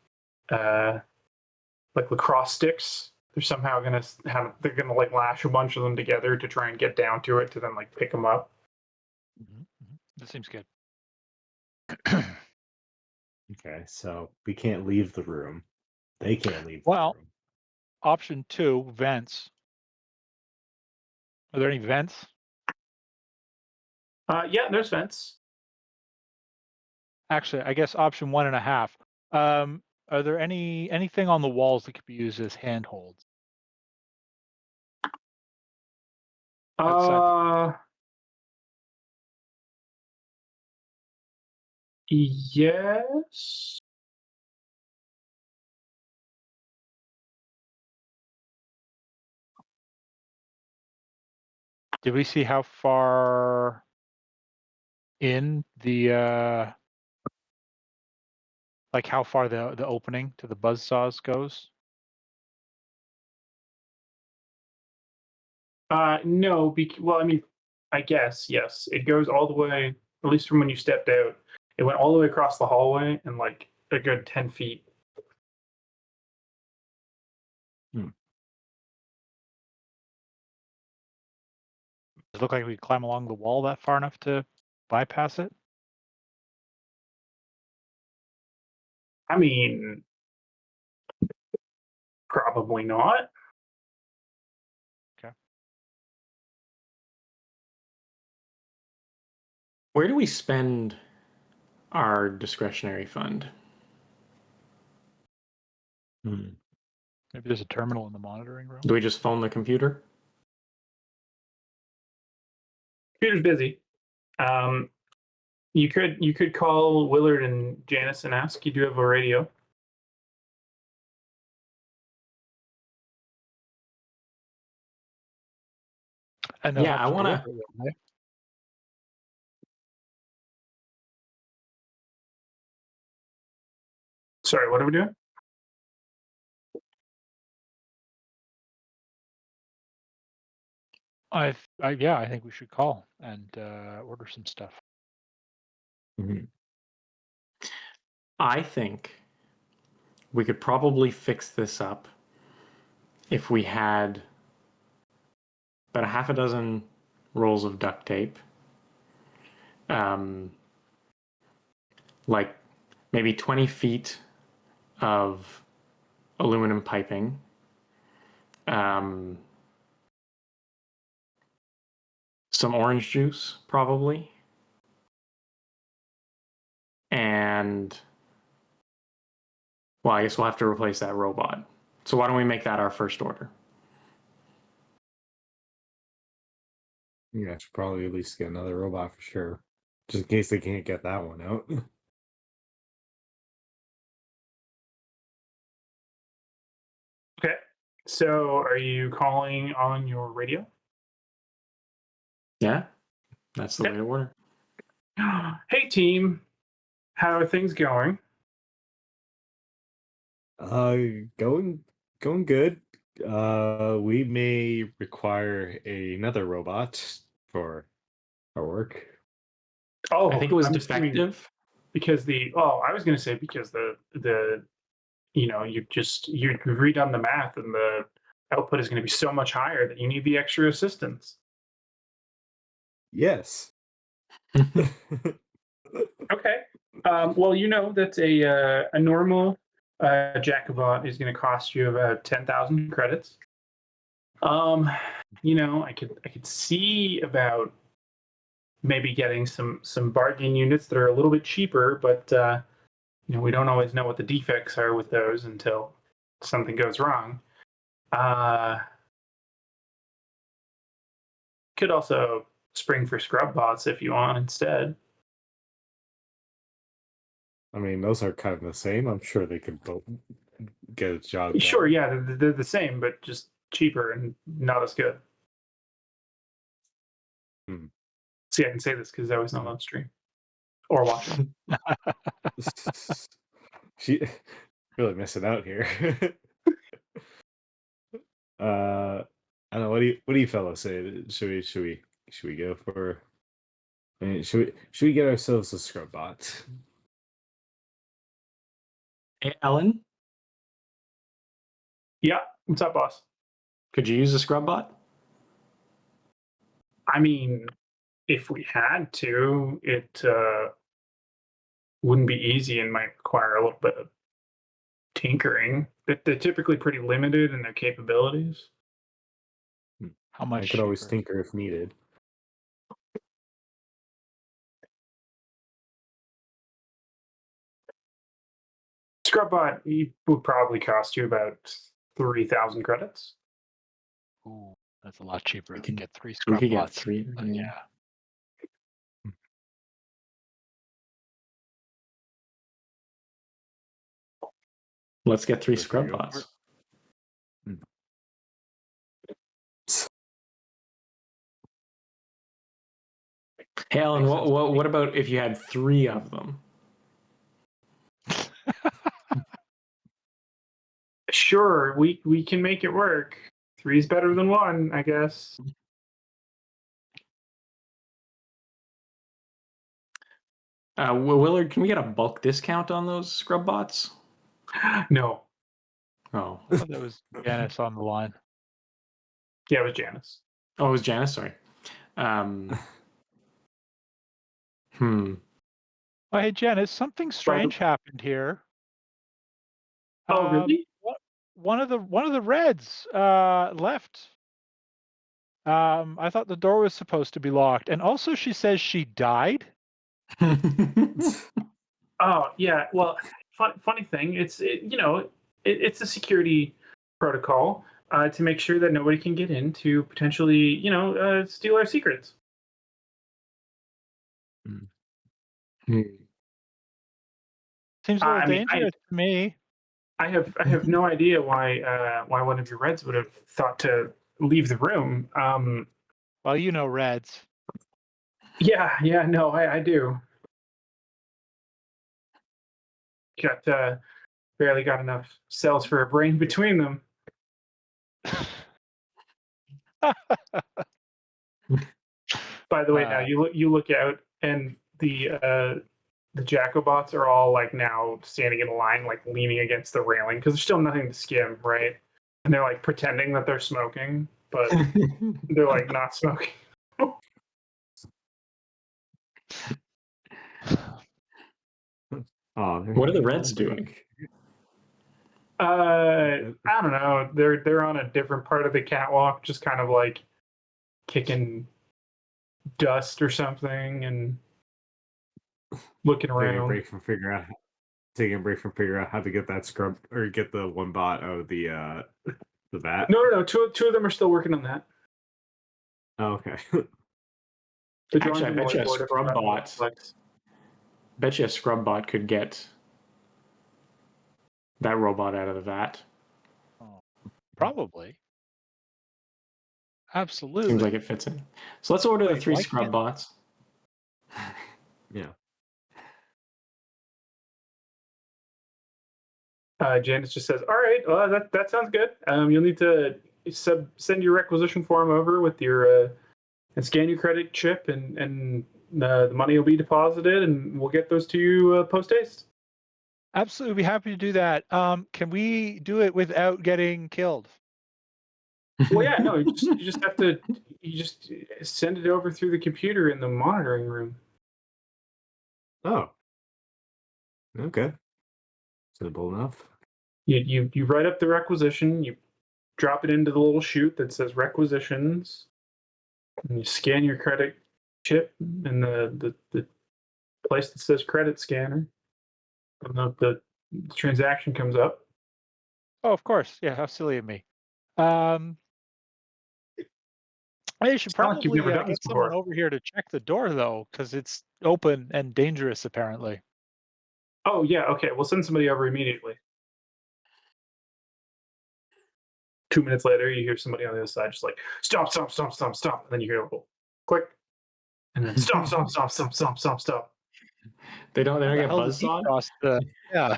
lacrosse sticks. They're gonna like lash a bunch of them together to try and get down to it to then like pick them up. That seems good. Okay, so we can't leave the room. They can't leave Well, the room. Option 2, vents. Are there any vents? Yeah, there's vents. Actually, I guess option 1.5. Are there anything on the walls that could be used as handholds? Outside Yes. Did we see how far in the like how far the opening to the buzzsaws goes? No, well, I mean, I guess yes. It goes all the way, at least from when you stepped out. It went all the way across the hallway and like a good 10 feet. Does it look like we could climb along the wall that far enough to bypass it? I mean, probably not. Where do we spend our discretionary fund? Maybe there's a terminal in the monitoring room. Do we just phone the computer? Computer's busy. You could call Willard and Janice and ask. You do have a radio. And Yeah, I want to. Sorry, what are we doing? I think we should call and order some stuff. I think we could probably fix this up if we had about a half a dozen rolls of duct tape, like maybe 20 feet of aluminum piping, some orange juice probably, and well, I guess we'll have to replace that robot. So why don't we make that our first order? Yeah, I should probably at least get another robot for sure, just in case they can't get that one out. Okay. So are you calling on your radio? Yeah, that's the way to order. Hey team, how are things going? Going good. We may require another robot for our work. Oh, I think it was I'm assuming- defective. because I was going to say because you've redone the math and the output is going to be so much higher that you need the extra assistance. Yes. Okay. Well, that a normal Jacobot is going to cost you about 10,000 credits. I could see about maybe getting some bargain units that are a little bit cheaper, but we don't always know what the defects are with those until something goes wrong. Could also spring for scrub bots if you want instead. I mean, those are kind of the same. I'm sure they could both get a job done. Sure, yeah, they're the same, but just cheaper and not as good. See, I can say this because I was not on stream or watching. She really missing out here. I don't know. What do you fellas say? Should we go for? I mean, should we get ourselves a scrub bot? Hey, Ellen, Yeah, what's up, boss? could you use a scrub bot? I mean, if we had to, it wouldn't be easy and might require a little bit of tinkering. They're typically pretty limited in their capabilities. How I much? could always cheaper? tinker if needed. Scrubbot would probably cost you about 3,000 credits. Ooh, that's a lot cheaper. We We can- get 3 We scrub could get bots. 3. Yeah. Let's get 3 There you scrub go. bots. Hey, Ellen, Makes sense. what about if you had 3 of them? Sure, we can make it work. 3's better than 1, I guess. Willard, can we get a bulk discount on those scrub bots? No. Oh, Oh, that was Janice on the line. Yeah, it was Janice. oh, it was Janice. Sorry. Hmm. Oh, hey, Janice, something strange happened here. Oh, really? One of the Reds left. I thought the door was supposed to be locked, and also she says she died. Oh, yeah. Well, funny thing, it's a security protocol to make sure that nobody can get in to potentially steal our secrets. Seems a little I mean, dangerous to me. I have no idea why one of your Reds would have thought to leave the room. Well, you know Reds. Yeah, no, I do. Barely got enough cells for a brain between them. By the way, now you look out and the Jacobots are all like now standing in a line, like leaning against the railing because there's still nothing to skim, right? And they're like pretending that they're smoking, but they're like not smoking. What are the Reds doing? I don't know. They're on a different part of the catwalk, just kind of like kicking dust or something and looking Taking a around. break from figuring out how to get that scrub or get the one bot out of the vat. No. Two of them are still working on that. Oh, okay. Actually, I bet you a scrub bot. Bet you a scrub bot could get that robot out of the vat. Oh, probably. Absolutely. Seems like it fits in. So let's order the Wait, 3 why scrub can't- bots. Yeah. Janice just says, "All right, that sounds good. You'll need to send your requisition form over with your and scan your credit chip and the money will be deposited, and we'll get those to you post haste. Absolutely, be happy to do that. Can we do it without getting killed? Well, yeah, no, you just have to send it over through the computer in the monitoring room. Oh. Okay. Simple enough. You write up the requisition, you drop it into the little chute that says requisitions, and you scan your credit chip in the place that says credit scanner, and the transaction comes up. Oh, of course. Yeah, how silly of me. I should It's not like you've probably never done this get someone before. over here to check the door, though, because it's open and dangerous, apparently. Oh yeah, okay. We'll send somebody over immediately. 2 minutes later, you hear somebody on the other side just like stop, stop, stop, stop, stop, and then you hear a little click, and then stop, stop, stop, stop, stop, stop, stop. They don't How the get hell did he buzzsawed? cross the? Yeah.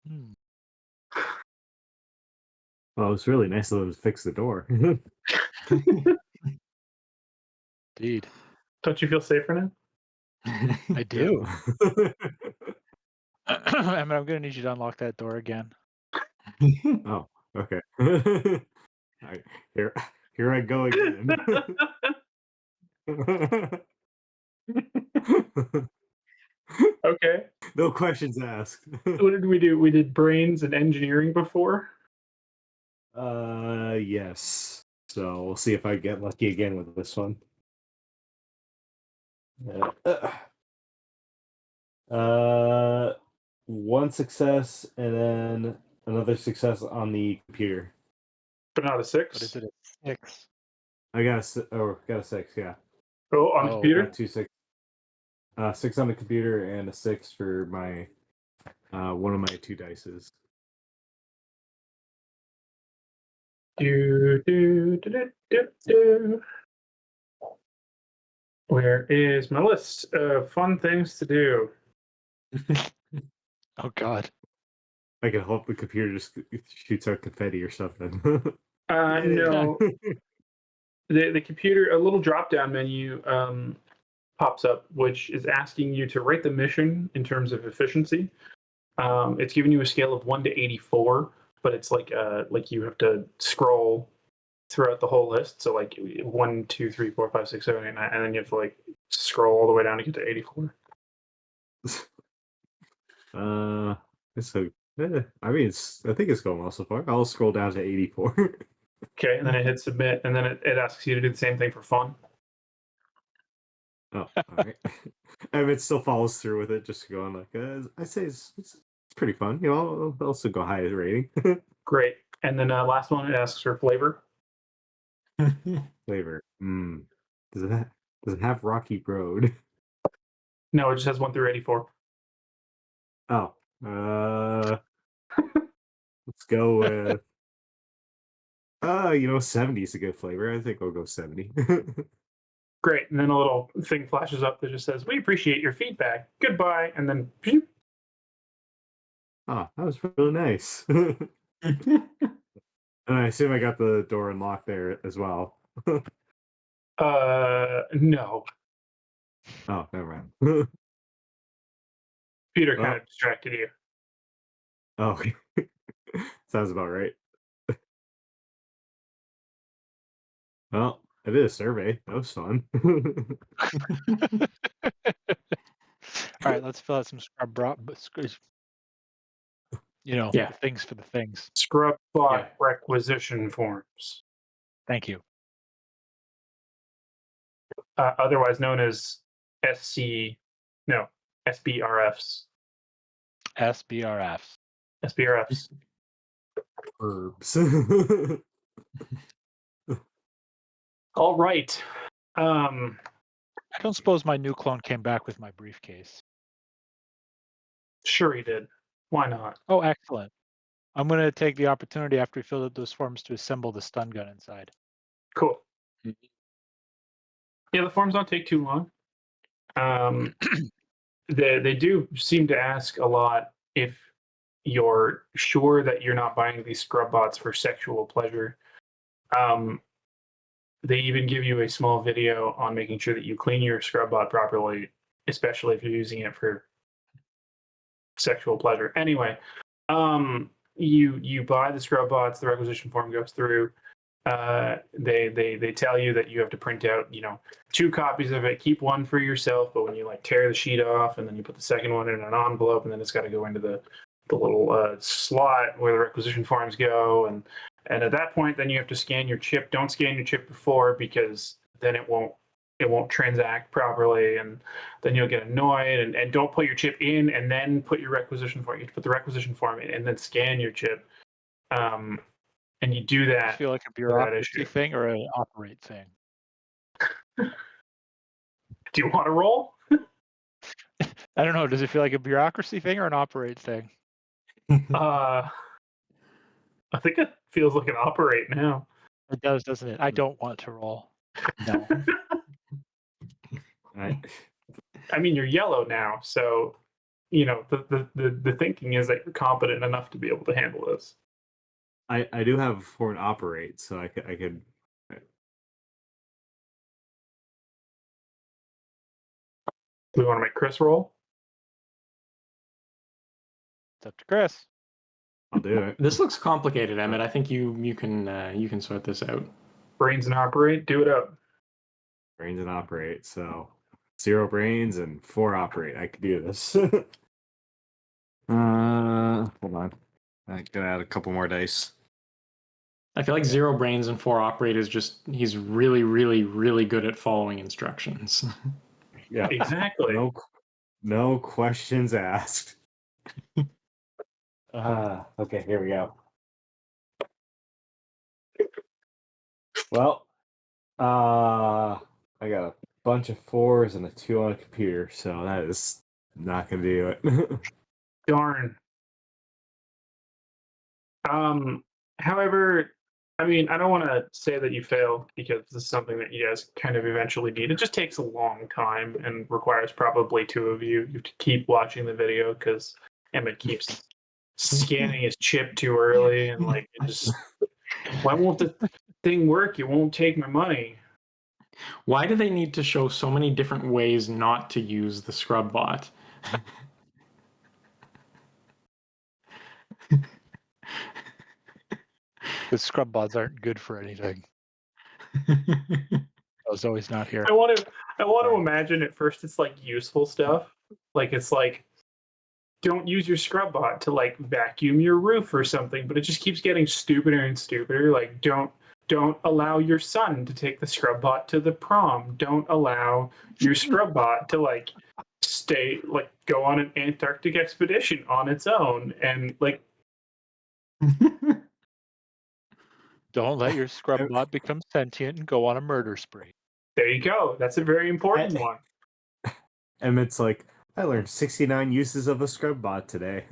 Hmm. Well, it's really nice of them to fix the door. Indeed, Don't you feel safer now? I do. I mean, I'm gonna need you to unlock that door again. Oh, okay. All right, here I go again. Okay. No questions asked. What did we do? We did brains and engineering before. Yes. So we'll see if I get lucky again with this one. One success and then another success on the computer. But not a What six. is it? A 6. I got got a 6. Yeah, Oh, on the Oh. computer. got 2 6. 6 on the computer and a 6 for my one of my 2 dices. Do, do, do, do, do, do. Where is my list of fun things to do? Oh God. I can hope the computer just shoots out confetti or something. No. The computer, a little drop down menu pops up, which is asking you to rate the mission in terms of efficiency. It's giving you a scale of 1 to 84, but it's like you have to scroll throughout the whole list. So like 1, 2, 3, 4, 5, 6, 7, 8, 9, and then you have to like scroll all the way down to get to 84. So I mean, I think it's going well so far. I'll scroll down to 84. Okay, and then it hits submit, and then it asks you to do the same thing for fun. Oh, all right. And it still follows through with it, just going like, I say it's pretty fun. You know, I'll also go high rating. Great. And then last one, it asks for flavor. Flavor. Does it have Rocky Road? No, it just has 1 through 84. Oh, let's go with 70 is a good flavor. I think we'll go 70. Great. And then a little thing flashes up that just says, "We appreciate your feedback. Goodbye." And then phew. Oh, that was really nice. And I assume I got the door unlocked there as well. No. Oh, never mind. Peter kind Well. of distracted you. Oh, sounds about right. Well, I did a survey. That was fun. All right, let's fill out some Yeah. the things for the things. Scrub bot Yeah. requisition forms, Thank you. otherwise known as SBRFs. SBRFs. SBRFs. Herbs. All right. I don't suppose my new clone came back with my briefcase. Sure he did. Why not? Oh, excellent. I'm going to take the opportunity after we fill out those forms to assemble the stun gun inside. Cool. Yeah, the forms don't take too long. They do seem to ask a lot if you're sure that you're not buying these scrub bots for sexual pleasure. they even give you a small video on making sure that you clean your scrub bot properly, especially if you're using it for sexual pleasure. Anyway, you buy the scrub bots, the requisition form goes through. They tell you that you have to print out, 2 copies of it, keep one for yourself, but when you like tear the sheet off and then you put the second one in an envelope and then it's got to go into the little slot where the requisition forms go, and at that point then you have to scan your chip. Don't scan your chip before, because then it won't transact properly, and then you'll get annoyed, and don't put your chip in and then put your requisition form. You have to put the requisition form in and then scan your chip, and you do I that feel like a without bureaucracy issue. thing or an operate thing. Do you want to roll? I don't know. Does it feel like a bureaucracy thing or an operate thing? I think it feels like an operate now. It does, doesn't it? I don't want to roll. No. I, I mean, you're yellow now, so the thinking is that you're competent enough to be able to handle this. I do have for an operate, so I could. Do we want to make Chris roll? It's up to Chris. I'll do it. This looks complicated, Emmett. I think you can sort this out. Brains and operate. Do it up. Brains and operate. So 0 brains and 4 operate. I could do this. Hold on. I gotta add a couple more dice. I feel like 0 brains and 4 operate is just he's really, really, really good at following instructions. Yeah, Exactly. no questions asked. Okay, here we go. Well, I got a bunch of 4s and a 2 on a computer, so that is not gonna do it. Darn. However, I mean, I don't want to say that you failed, because this is something that you guys kind of eventually need. It just takes a long time and requires probably 2 of you. You have to keep watching the video because Emmett keeps scanning his chip too early, and like, it just, why won't the thing work? You won't take my money. Why do they need to show so many different ways not to use the scrub bot? The scrub bots aren't good for anything. Zoe's not here. I want to imagine at first it's like useful stuff. Like, it's like, don't use your scrub bot to like vacuum your roof or something, but it just keeps getting stupider and stupider. Like, don't allow your son to take the scrub bot to the prom. Don't allow your scrub bot to like go on an Antarctic expedition on its own, and like, Don't let your scrub bot become sentient and go on a murder spree. there you go. That's a very important one. Emmett's like, I learned 69 uses of a scrub bot today.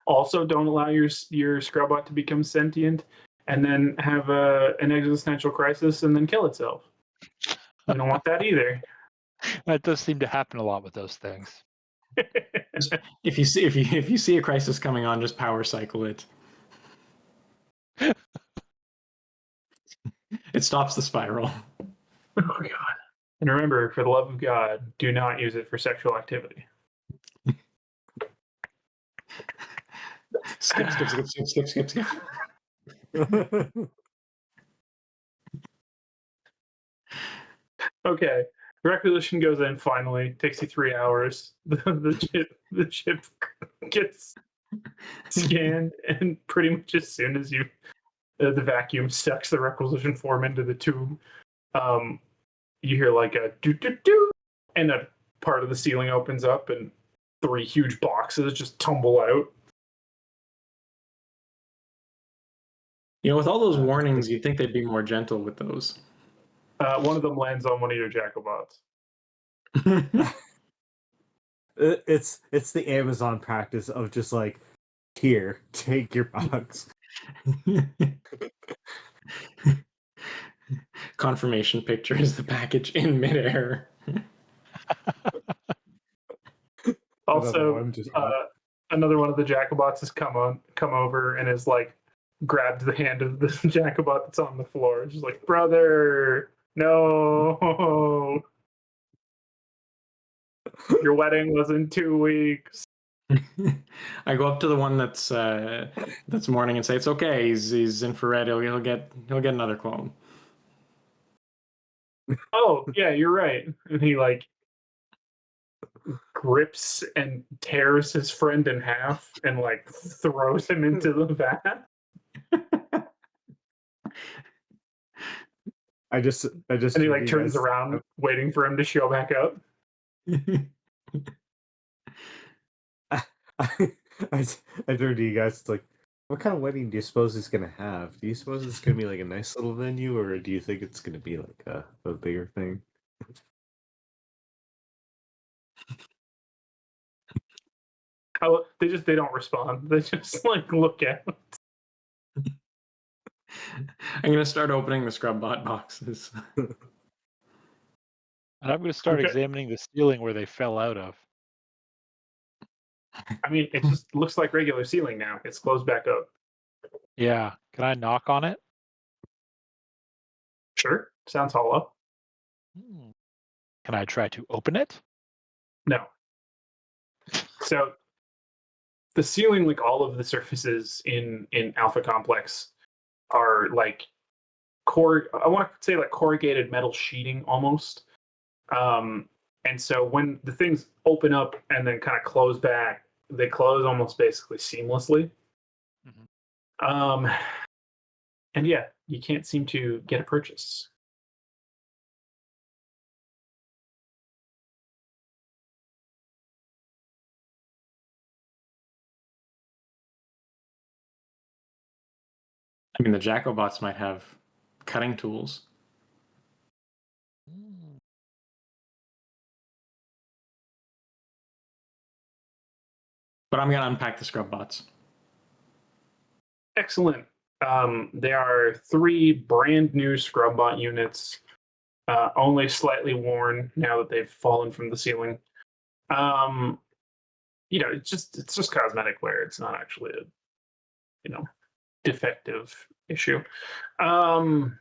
Also, don't allow your scrub bot to become sentient and then have an existential crisis and then kill itself. You don't want that either. That does seem to happen a lot with those things. If you see a crisis coming on, just power cycle it. It stops the spiral. Oh God. And remember, for the love of God, do not use it for sexual activity. Skip. Okay. The requisition goes in finally. Takes you 3 hours. The chip gets scanned, and pretty much as soon as the vacuum sucks the requisition form into the tube, you hear like a do do do, and a part of the ceiling opens up, and 3 huge boxes just tumble out. With all those warnings, you'd think they'd be more gentle with those. One of them lands on one of your jackalbots. It's the Amazon practice of just like, here, take your box. Confirmation picture is the package in midair. Also, another one of the jackalbots has come over and is like grabs the hand of the Jacobot that's on the floor. She's like, "Brother, no, your wedding was in 2 weeks." I go up to the one that's mourning and say, "It's okay. He's infrared. He'll get another clone." Oh yeah, you're right. And he like grips and tears his friend in half and like throws him into the vat. I just And he heard like you turns guys- around, waiting for him to show back up. I turned to you guys. It's like, what kind of wedding do you suppose he's gonna have? Do you suppose it's gonna be like a nice little venue, or do you think it's gonna be like a bigger thing? Oh, they don't respond. They just like look at him. I'm gonna start opening the Scrubbot boxes. And I'm going to start Okay. examining the ceiling where they fell out of. I mean, it just looks like regular ceiling now. It's closed back up. Yeah. Can I knock on it? Sure, sounds hollow. Hmm. Can I try to open it? No. So the ceiling, like all of the surfaces in Alpha Complex, are like I want to say like corrugated metal sheeting almost. And so when the things open up and then kind of close back, they close almost basically seamlessly. Mhm. And yeah, you can't seem to get a purchase. I mean, the Jacobots might have cutting tools. Hmm. But I'm gonna unpack the Scrubbots. Excellent. There are 3 brand new Scrubbot units, only slightly worn now that they've fallen from the ceiling. It's just cosmetic wear. It's not actually a defective issue. And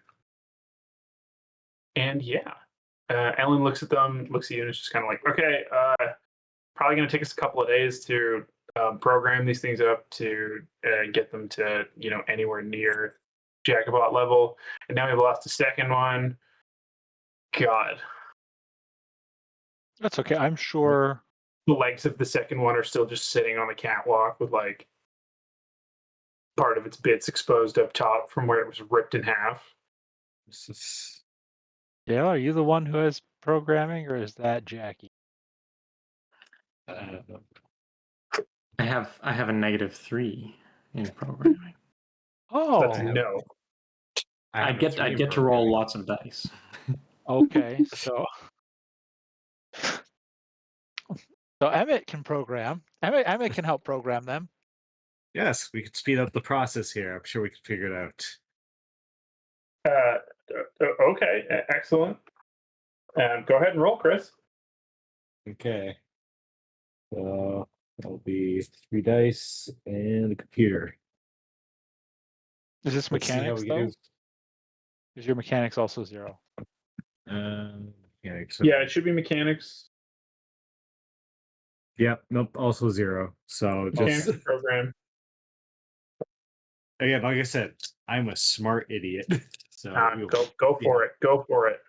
yeah, Ellen looks at them, looks at you, and is just kind of like, okay, probably going to take us a couple of days to program these things up to get them to anywhere near Jacobot level. And now we've lost a second one. God, That's okay. I'm sure. the legs of the second one are still just sitting on the catwalk with like part of its bits exposed up top from where it was ripped in half. Dale, are you the one who has programming, or is that Jackie? I have a -3 in programming. Oh, That's no. I get to roll lots of dice. okay. So Emmett can program. Emmett can help program them. Yes, we could speed up the process here. I'm sure we could figure it out. Okay, excellent. Go ahead and roll, Chris. Okay. So that'll be 3 dice and a computer. Is this Let's see how mechanics we though? do. Is your mechanics also 0? Yeah, Yeah, it should be mechanics. Yep. Nope. Also 0. So Mechanics just program. again, like I said, I'm a smart idiot. So Go for it. Go for it.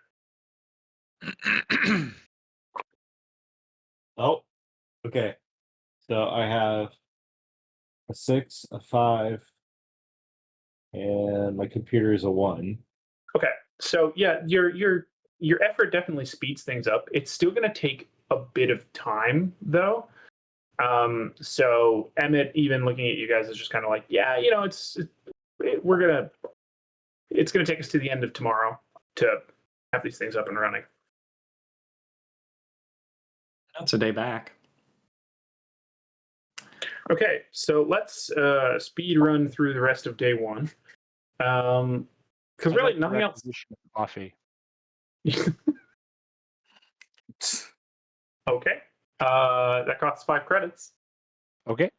Oh, okay. So I have a 6, a 5, and my computer is a 1. Okay, so yeah, your effort definitely speeds things up. It's still going to take a bit of time, though. So Emmett, even looking at you guys, is just kind of like, yeah, it's gonna take us to the end of tomorrow to have these things up and running. That's a day back. Okay, so let's speed run through the rest of day 1. Because really nothing else. Coffee. Okay. That costs 5 credits. Okay.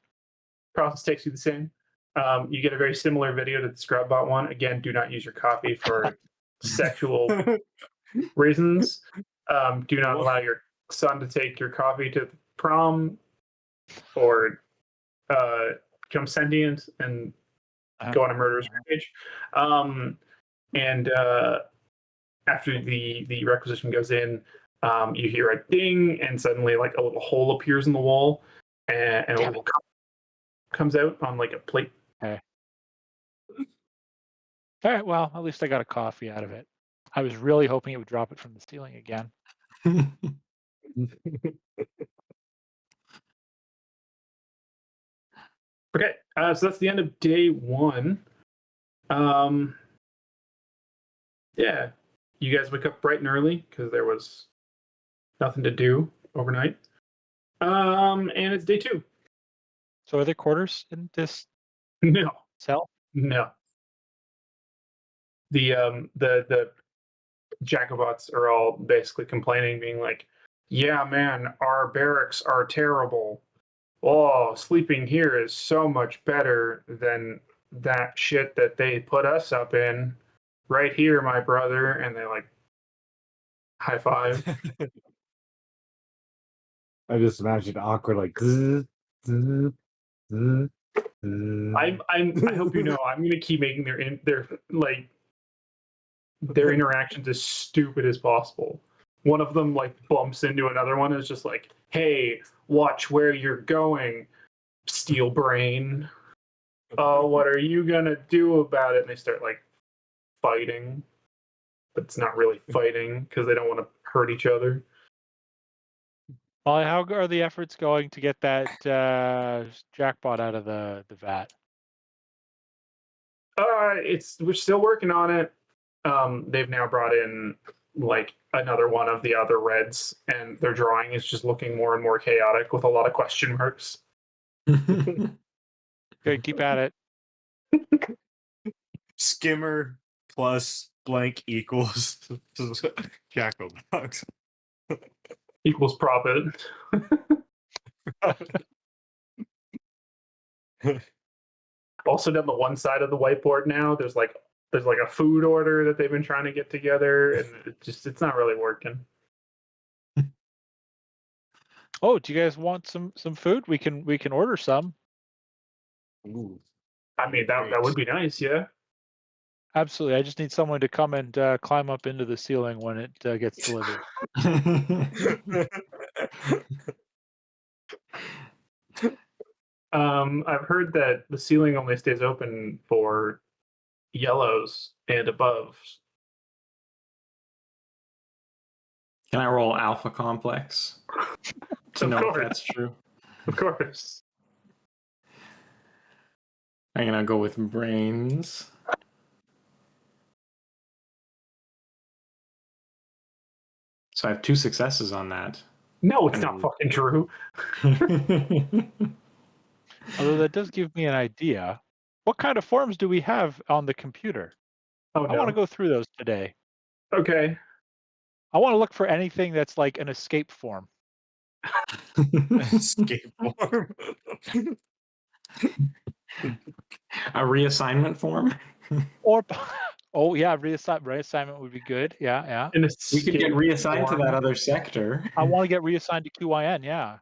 Process takes you the same. You get a very similar video to the Scrubbot one. Again, do not use your coffee for sexual reasons. Do not allow your son to take your coffee to the prom or become sentient and go on a murderous rampage. And after the requisition goes in, you hear a ding, and suddenly like a little hole appears in the wall, and a little cup comes out on like a plate. Okay. All right. Well, at least I got a coffee out of it. I was really hoping it would drop it from the ceiling again. Okay, so that's the end of day one. Yeah, you guys wake up bright and early because there was nothing to do overnight. And it's day two. So are there quarters in this No, cell? no. The Jacobots are all basically complaining, being like, "Yeah, man, our barracks are terrible. Oh, sleeping here is so much better than that shit that they put us up in. Right here, my brother." And they like high five. I just imagined awkward like. Zzz, zzz, zzz, zzz. I hope you know I'm gonna keep making their interactions as stupid as possible. One of them like bumps into another one and is just like, "Hey, watch where you're going, steel brain. Oh, what are you gonna do about it?" And they start like fighting, but it's not really fighting because they don't want to hurt each other. Well, how are the efforts going to get that jackpot out of the vat? We're still working on it. They've now brought in like another one of the other reds, and their drawing is just looking more and more chaotic with a lot of question marks. Good, keep at it. Skimmer plus blank equals Jacobox. Equals profit. Also, down the one side of the whiteboard now, there's like a food order that they've been trying to get together, and it's not really working. Oh, do you guys want some food? We can order some. Ooh. I mean, that would be nice, yeah. Absolutely. I just need someone to come and climb up into the ceiling when it gets delivered. I've heard that the ceiling only stays open for yellows and above. Can I roll Alpha Complex to Of know course. if that's true? Of course. I'm gonna go with brains. So I have 2 successes on that. No, it's not fucking true. Although that does give me an idea. What kind of forms do we have on the computer? Oh I want to no. go through those today. Okay. I want to look for anything that's like an escape form. Escape form. A reassignment form? Or oh yeah, reassignment would be good. Yeah. An We could get escape reassigned to form. that other sector. I want to get reassigned to QIN, yeah.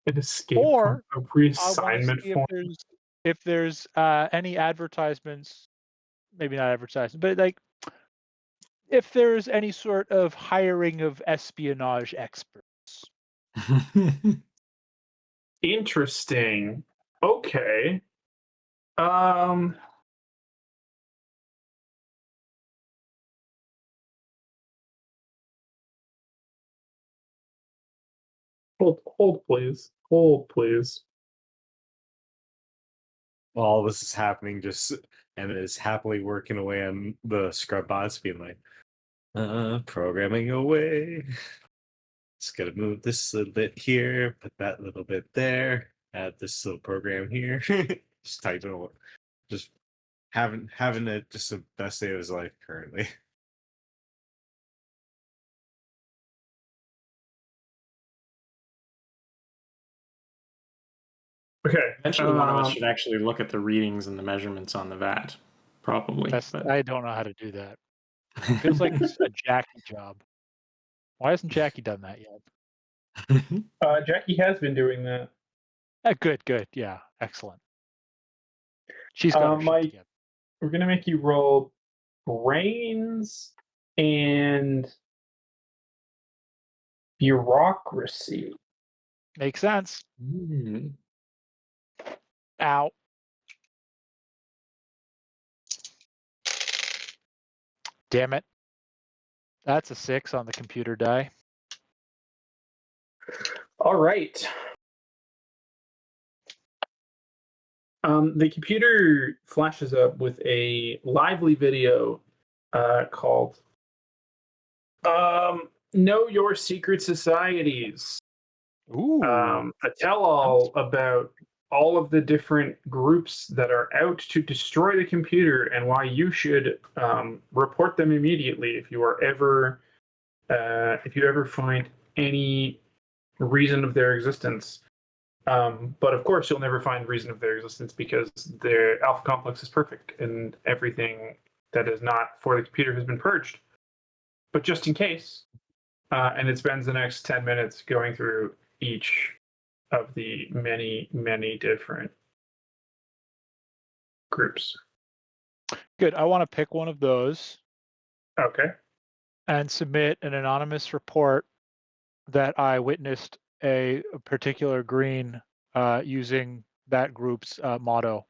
An escape Or form. A I want to reassignment see form. if there's any advertisements, maybe not advertisements, but like if there's any sort of hiring of espionage experts. Interesting. Okay. Hold, please. Hold, please. While all this is happening, just Emmett is happily working away on the scrub bots, being like, programming away. Just gotta move this little bit here, put that little bit there, add this little program here. Just typing away. Just having it just the best day of his life currently. Okay. Eventually, one of us should actually look at the readings and the measurements on the vat. Probably. But... I don't know how to do that. Feels like a Jackie job. Why hasn't Jackie done that yet? Jackie has been doing that. Good. Yeah, excellent. She's got her shit Mike, together. we're gonna make you roll brains and bureaucracy. Makes sense. Mm. Ow. Damn it. That's a 6 on the computer die. All right. The computer flashes up with a lively video called Know Your Secret Societies. Ooh. A tell-all about all of the different groups that are out to destroy the computer and why you should report them immediately if you ever find any reason of their existence. But of course, you'll never find reason of their existence because the alpha complex is perfect and everything that is not for the computer has been purged. But just in case, and it spends the next 10 minutes going through each of the many, many different groups. Good. I want to pick one of those Okay. and submit an anonymous report that I witnessed a particular green using that group's motto.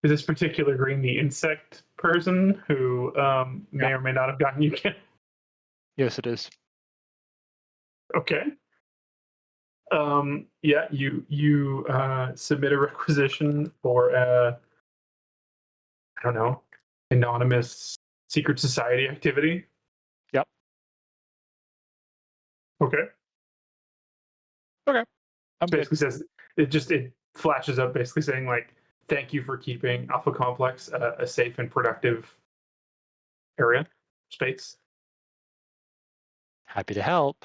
Is this particular green the insect person who may or may not have gotten you killed? Yes, it is. Okay. Yeah, you submit a requisition for I don't know, anonymous secret society activity. Yep. Okay. Okay. I'm good. Basically says it flashes up basically saying like, thank you for keeping Alpha Complex a safe and productive area space. Happy to help.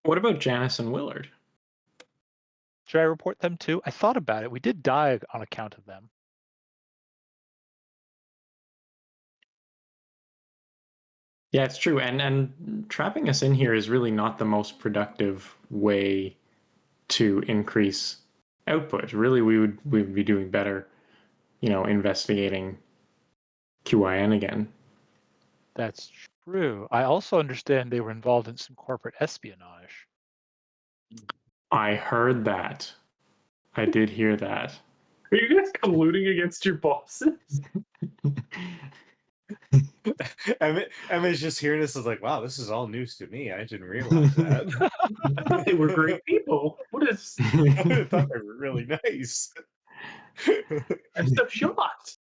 What about Janice and Willard? Should I report them too? I thought about it. We did die on account of them. Yeah, it's true. And trapping us in here is really not the most productive way to increase output. Really, we would be doing better, investigating QIN again. That's true. I also understand they were involved in some corporate espionage. I heard that. I did hear that. Are you guys colluding against your bosses? Emma's just hearing this is like, wow, this is all news to me. I didn't realize that. I thought they were great people. What is? I thought they were really nice. I'm so shocked.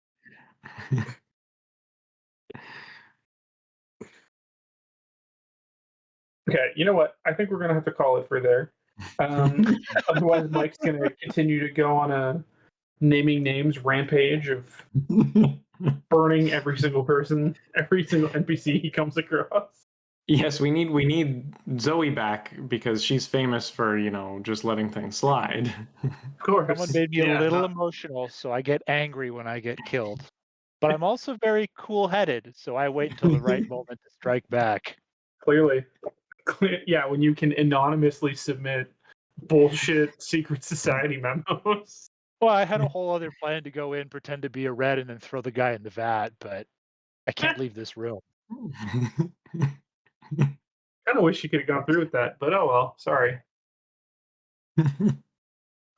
Okay, you know what? I think we're gonna have to call it for there. Otherwise, Mike's gonna continue to go on a naming names rampage of burning every single person, every single NPC he comes across. Yes, we need Zoe back because she's famous for, just letting things slide. Of course. Someone made me a little emotional, so I get angry when I get killed. But I'm also very cool-headed, so I wait until the right moment to strike back. Clearly. Yeah, when you can anonymously submit bullshit secret society memos. Well, I had a whole other plan to go in, pretend to be a red, and then throw the guy in the vat, but I can't leave this room. Kind of wish you could have gone through with that, but oh well. Sorry. All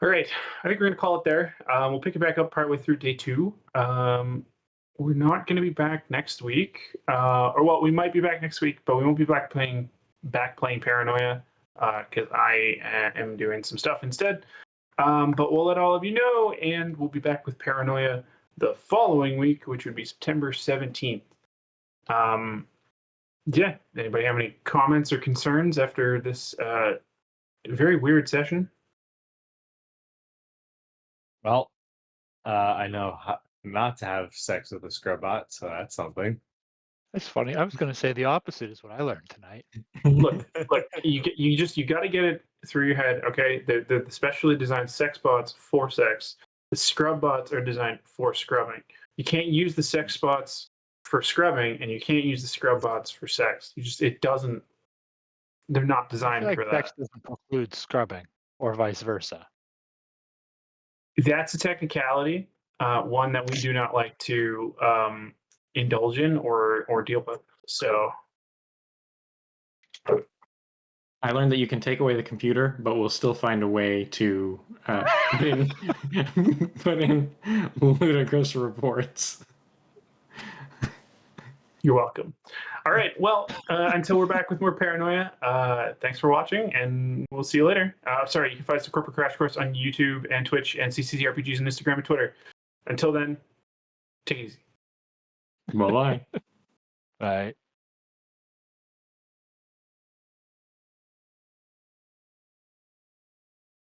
right, I think we're gonna call it there. We'll pick it back up partway through day 2. We're not gonna be back next week, or well, we might be back next week, but we won't be back playing Paranoia because I am doing some stuff instead. But we'll let all of you know, and we'll be back with Paranoia the following week, which would be September 17th. Yeah, anybody have any comments or concerns after this very weird session? Well, I know how not to have sex with a scrubbot, so that's something. That's funny. I was going to say the opposite is what I learned tonight. Look, you got to get it through your head. Okay, the specially designed sex bots for sex. The scrub bots are designed for scrubbing. You can't use the sex bots for scrubbing, and you can't use the scrub bots for sex. It doesn't. They're not I designed feel like for that. sex doesn't preclude scrubbing, or vice versa. That's a technicality, one that we do not like to indulge in or deal with. So I learned that you can take away the computer, but we'll still find a way to put in put in ludicrous reports. you're welcome. All right. Well, until we're back with more Paranoia, thanks for watching, and we'll see you later. Sorry, you can find us at Corporate Crash Course on YouTube and Twitch and CCCRPGs on Instagram and Twitter. Until then, take it easy. Bye-bye. Right.